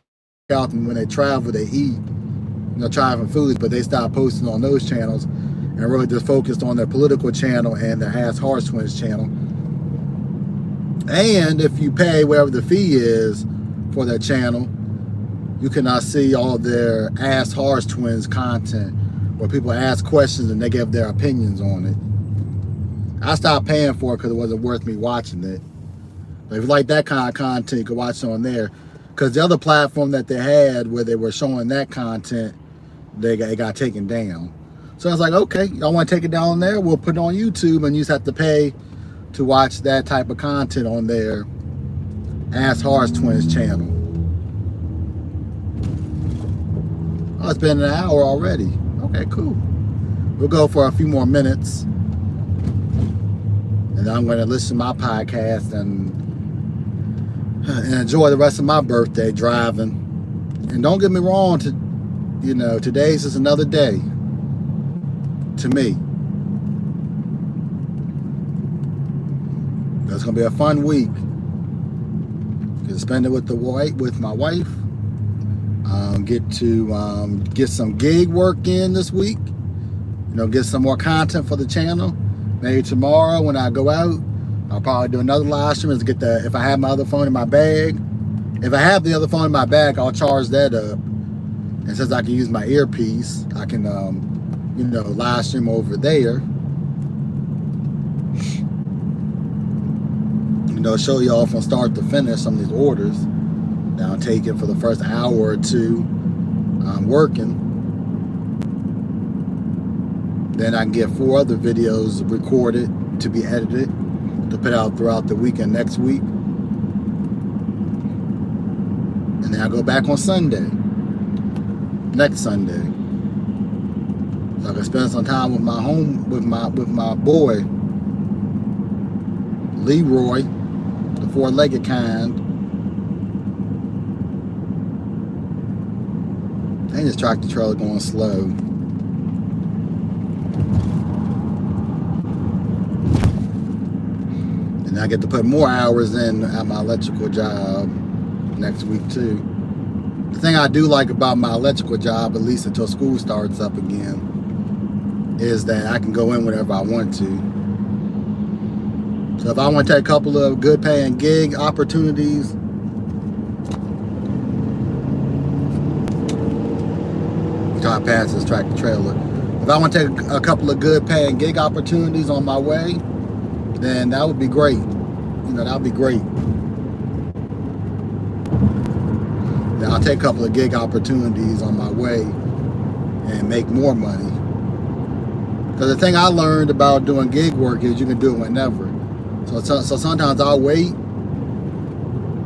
and when they travel, they eat, trying foods, but they stopped posting on those channels and really just focused on their political channel and their Ass Harsh Twins channel. And if you pay whatever the fee is for their channel, you can see all their Ass Harsh Twins content where people ask questions and they give their opinions on it. I stopped paying for it because it wasn't worth me watching it. But if you like that kind of content, you can watch it on there. Because the other platform that they had where they were showing that content, it got taken down. So I was like, okay, y'all want to take it down there? We'll put it on YouTube, and you just have to pay to watch that type of content on their Ass Harsh Twins channel. Oh, it's been an hour already. Okay, cool. We'll go for a few more minutes. And I'm going to listen to my podcast and enjoy the rest of my birthday driving. And don't get me wrong, today's just another day to me. It's going to be a fun week. Get to spend it with my wife. Get to get some gig work in this week. Get some more content for the channel. Maybe tomorrow when I go out, I'll probably do another live stream. If I have my other phone in my bag. If I have the other phone in my bag, I'll charge that up. And since I can use my earpiece, I can, live stream over there. Show y'all from start to finish some of these orders that I'm taking for the first hour or two working. Then I can get 4 other videos recorded to be edited to put out throughout the weekend next week. And then I go back on Sunday, next Sunday. So I can spend some time with my boy, Leroy, the 4-legged kind. Ain't this tractor trailer going slow? And I get to put more hours in at my electrical job next week too. The thing I do like about my electrical job, at least until school starts up again, is that I can go in whenever I want to. So if I want to take a couple of good paying gig opportunities, I'm trying to pass this tractor trailer. If I want to take a couple of good paying gig opportunities on my way, then that would be great. That would be great. Then I'll take a couple of gig opportunities on my way and make more money. Because the thing I learned about doing gig work is you can do it whenever. So sometimes I'll wait,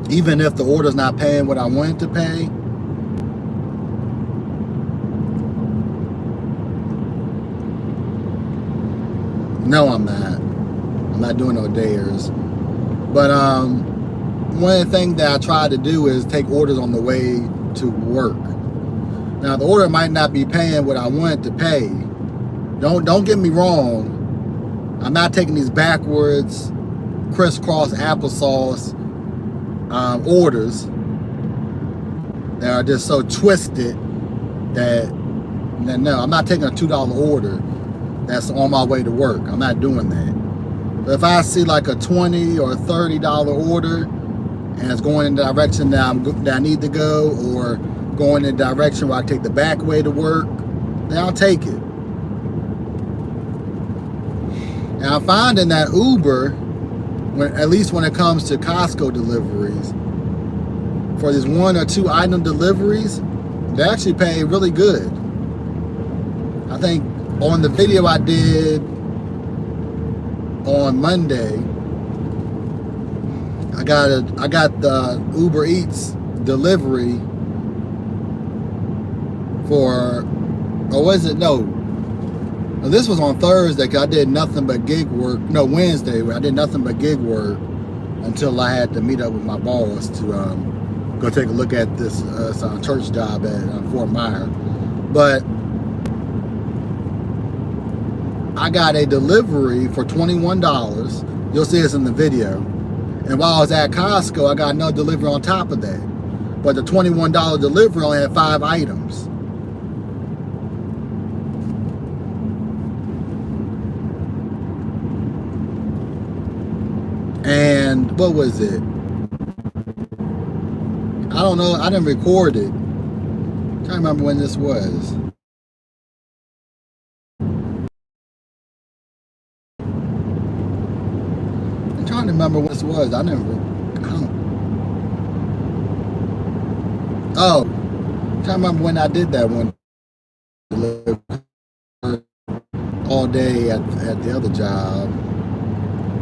even if the order's not paying what I want it to pay. No, I'm not. I'm not doing no dares. But one of the things that I try to do is take orders on the way to work. Now, the order might not be paying what I want it to pay. Don't get me wrong. I'm not taking these backwards, crisscross applesauce orders that are just so twisted that no, I'm not taking a $2 order that's on my way to work. I'm not doing that. But if I see like a $20 or $30 order and it's going in the direction that I need to go, or going in the direction where I take the back way to work, then I'll take it. And I'm finding that Uber, at least when it comes to Costco deliveries, for these 1 or 2 item deliveries, they actually pay really good. I think on the video I did on Monday, I got the Uber Eats delivery for, or was it, no, this was on Thursday, because I did nothing but gig work. No, Wednesday, I did nothing but gig work until I had to meet up with my boss to go take a look at this church job at Fort Myers. But I got a delivery for $21. You'll see this in the video. And while I was at Costco, I got another delivery on top of that. But the $21 delivery only had 5 items. And what was it? I don't know. I didn't record it. I'm trying to remember when this was. I'm trying to remember what this was. I don't. Oh, I'm trying to remember when I did that one. All day at the other job.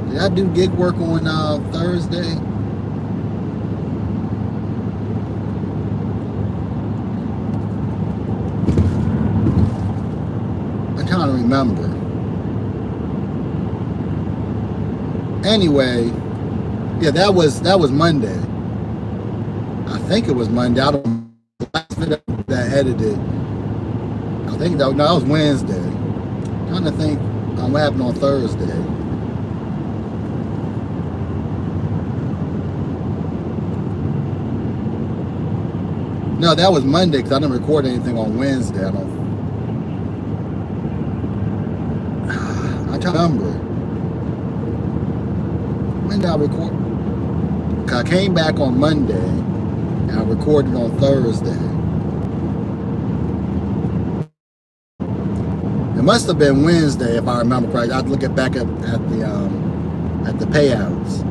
Did I do gig work on Thursday? I'm trying to remember. Anyway, yeah, that was Monday. I think it was Monday. I don't last video that I edited. I think that was Wednesday. I'm trying to think what happened on Thursday. No, that was Monday because I didn't record anything on Wednesday. I'm trying to remember. When did I record? Cause I came back on Monday and I recorded on Thursday. It must have been Wednesday if I remember correctly. I'd look back at the payouts.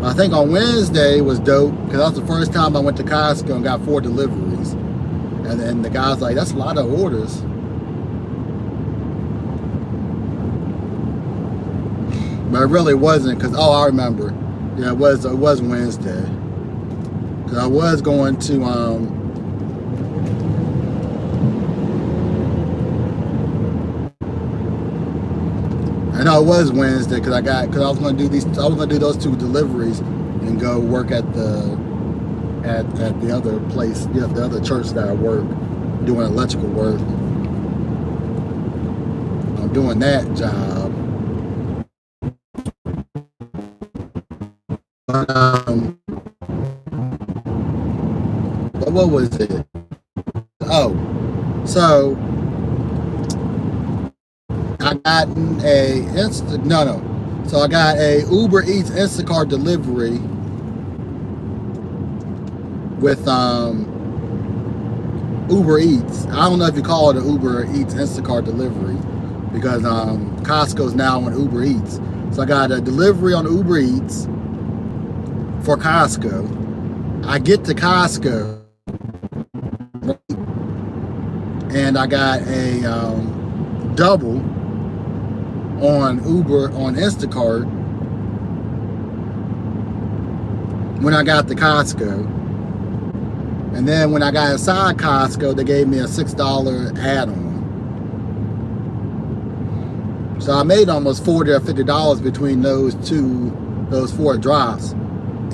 I think on Wednesday was dope because that was the first time I went to Costco and got 4 deliveries. And then the guy's like, that's a lot of orders. But it really wasn't because, oh, I remember. Yeah, it was Wednesday. Because I was going to, I know it was Wednesday because I was going to do those 2 deliveries and go work at the other place, the other church that I work, doing electrical work. I'm doing that job. But what was it? Oh, so I got So I got a Uber Eats Instacart delivery with Uber Eats. I don't know if you call it an Uber Eats Instacart delivery because Costco's now on Uber Eats. So I got a delivery on Uber Eats for Costco. I get to Costco and I got a double on Instacart when I got to Costco. And then when I got inside Costco, they gave me a $6 add-on. So I made almost $40 or $50 between those 4 drops.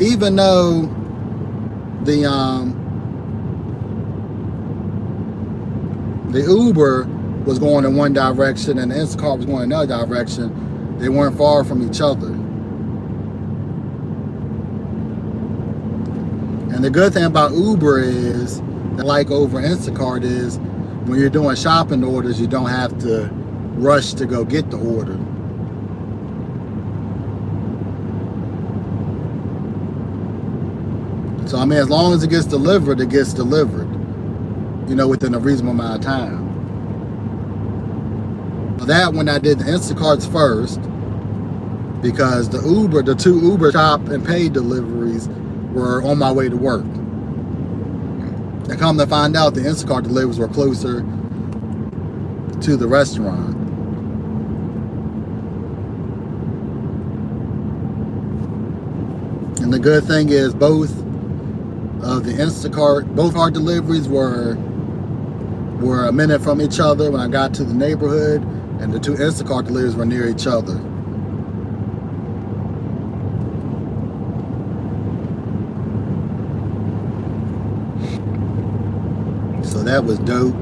Even though the Uber was going in one direction and the Instacart was going in another direction, they weren't far from each other. And the good thing about Uber is, like over Instacart, is when you're doing shopping orders, you don't have to rush to go get the order. So I mean, as long as it gets delivered, you know, within a reasonable amount of time. That when I did the Instacarts first, because the 2 Uber shop and paid deliveries were on my way to work. And come to find out, the Instacart deliveries were closer to the restaurant. And the good thing is both our deliveries were a minute from each other when I got to the neighborhood, and the 2 Instacart deliveries were near each other. So that was dope.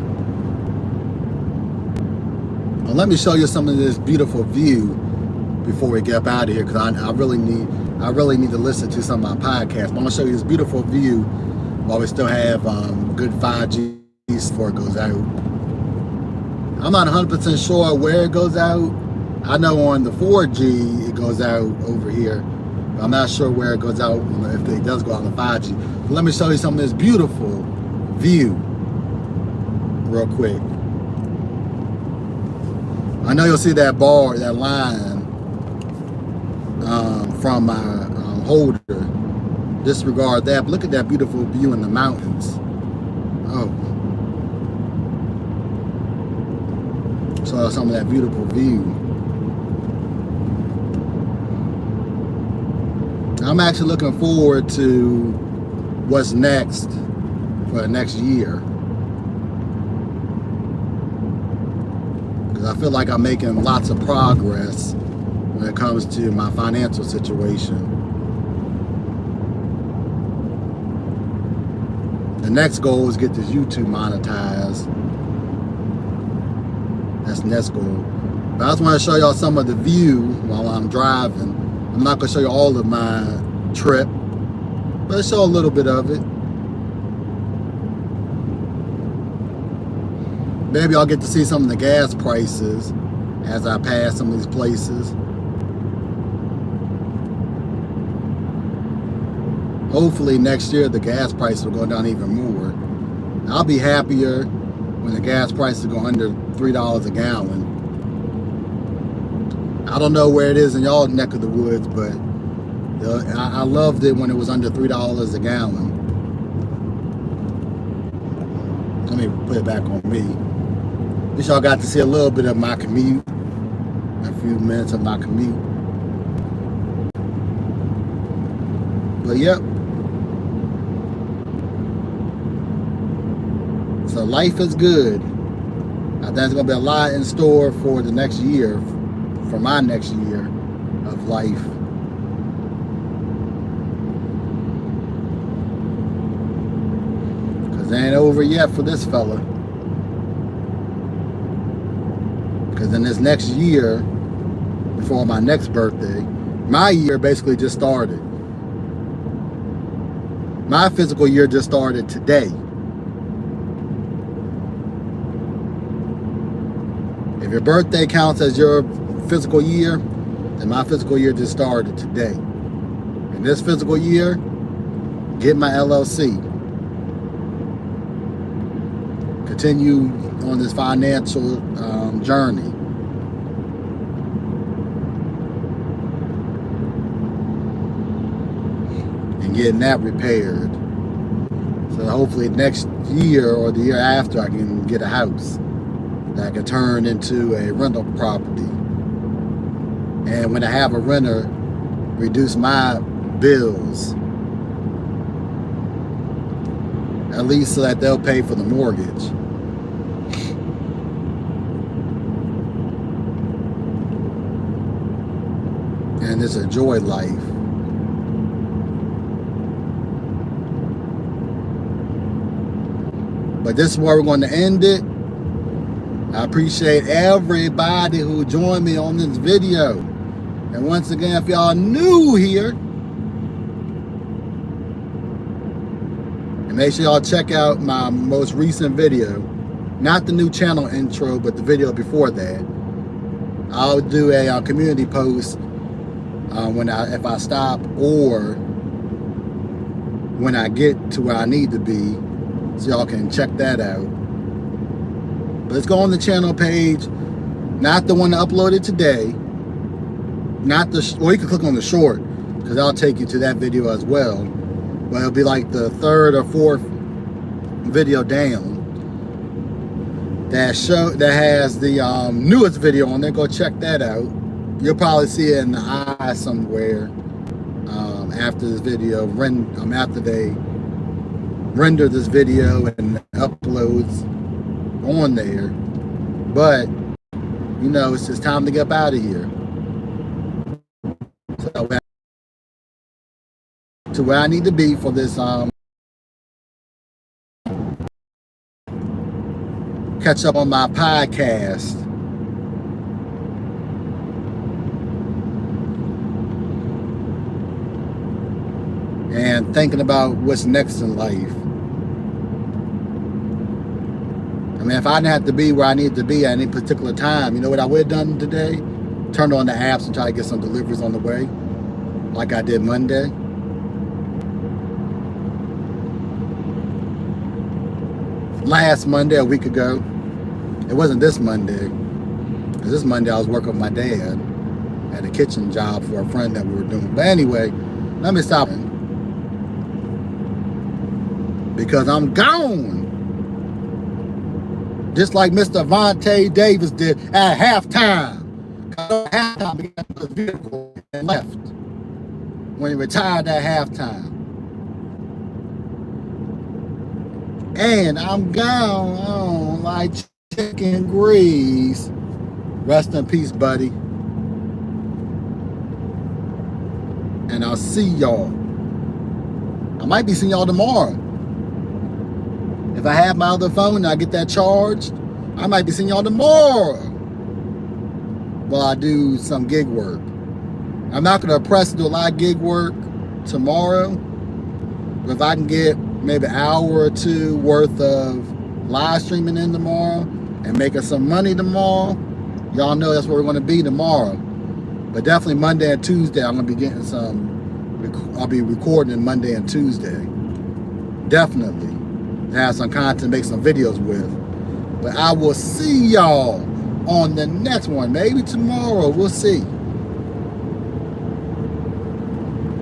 Well, let me show you some of this beautiful view before we get up out of here, because I really need to listen to some of my podcasts. But I'm gonna show you this beautiful view while we still have good 5G before it goes out. I'm not 100% sure where it goes out. I know on the 4G it goes out over here, but I'm not sure where it goes out if it does go out on the 5G. But let me show you some of this beautiful view real quick. I know you'll see that line from my holder. Disregard that, but look at that beautiful view in the mountains. Oh. So some of that beautiful view. I'm actually looking forward to what's next for the next year. Because I feel like I'm making lots of progress when it comes to my financial situation. The next goal is get this YouTube monetized. That's the next goal. But I just want to show y'all some of the view while I'm driving. I'm not going to show you all of my trip, but I'll show a little bit of it. Maybe I'll get to see some of the gas prices as I pass some of these places. Hopefully next year the gas prices will go down even more. I'll be happier when the gas prices go under $3 a gallon. I don't know where it is in y'all neck of the woods, but I loved it when it was under $3 a gallon. Let me put it back on me. At least y'all got to see a little bit of my commute, a few minutes of my commute. But yep. So life is good. I think there's gonna be a lot in store for the next year, for my next year of life. Cause it ain't over yet for this fella. Cause in this next year, before my next birthday, my year basically just started. My physical year just started today. If your birthday counts as your physical year, then my physical year just started today. In this physical year, get my LLC. Continue on this financial journey. And getting that repaired. So hopefully next year or the year after I can get a house that I can turn into a rental property. And when I have a renter, reduce my bills. At least so that they'll pay for the mortgage. And just enjoy life. But this is where we're going to end it. I appreciate everybody who joined me on this video. And once again, if y'all new here, and make sure y'all check out my most recent video, not the new channel intro, but the video before that. I'll do a community post if I stop or when I get to where I need to be, so y'all can check that out. But let's go on the channel page, not the one uploaded today, not the, or you can click on the short, because that'll take you to that video as well. But it'll be like the third or fourth video down that has the newest video on there. Go check that out. You'll probably see it in the eye somewhere after this video, after they render this video and uploads on there. But you know, it's just time to get up out of here. So to where I need to be for this catch up on my podcast. And thinking about what's next in life. I mean, if I didn't have to be where I need to be at any particular time, you know what I would have done today? Turned on the apps and try to get some deliveries on the way, like I did Monday. Last Monday, a week ago. It wasn't this Monday, because this Monday I was working with my dad at a kitchen job for a friend that we were doing. But anyway, let me stop, because I'm gone. Just like Mr. Vontae Davis did at halftime. At halftime, he got his vehicle and left when he retired at halftime. And I'm gone like chicken grease. Rest in peace, buddy. and I'll see y'all. I might be seeing y'all tomorrow. If I have my other phone and I get that charged, I might be seeing y'all tomorrow while I do some gig work. I'm not going to press to do a lot of gig work tomorrow, but if I can get maybe an hour or two worth of live streaming in tomorrow and making some money tomorrow, y'all know that's where we're going to be tomorrow. But definitely Monday and Tuesday, I'm going to be getting I'll be recording Monday and Tuesday. Definitely. Have some content, make some videos with. But I will see y'all on the next one. Maybe tomorrow. We'll see.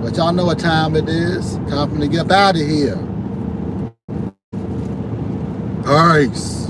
But y'all know what time it is. Time for me to get up out of here. All right.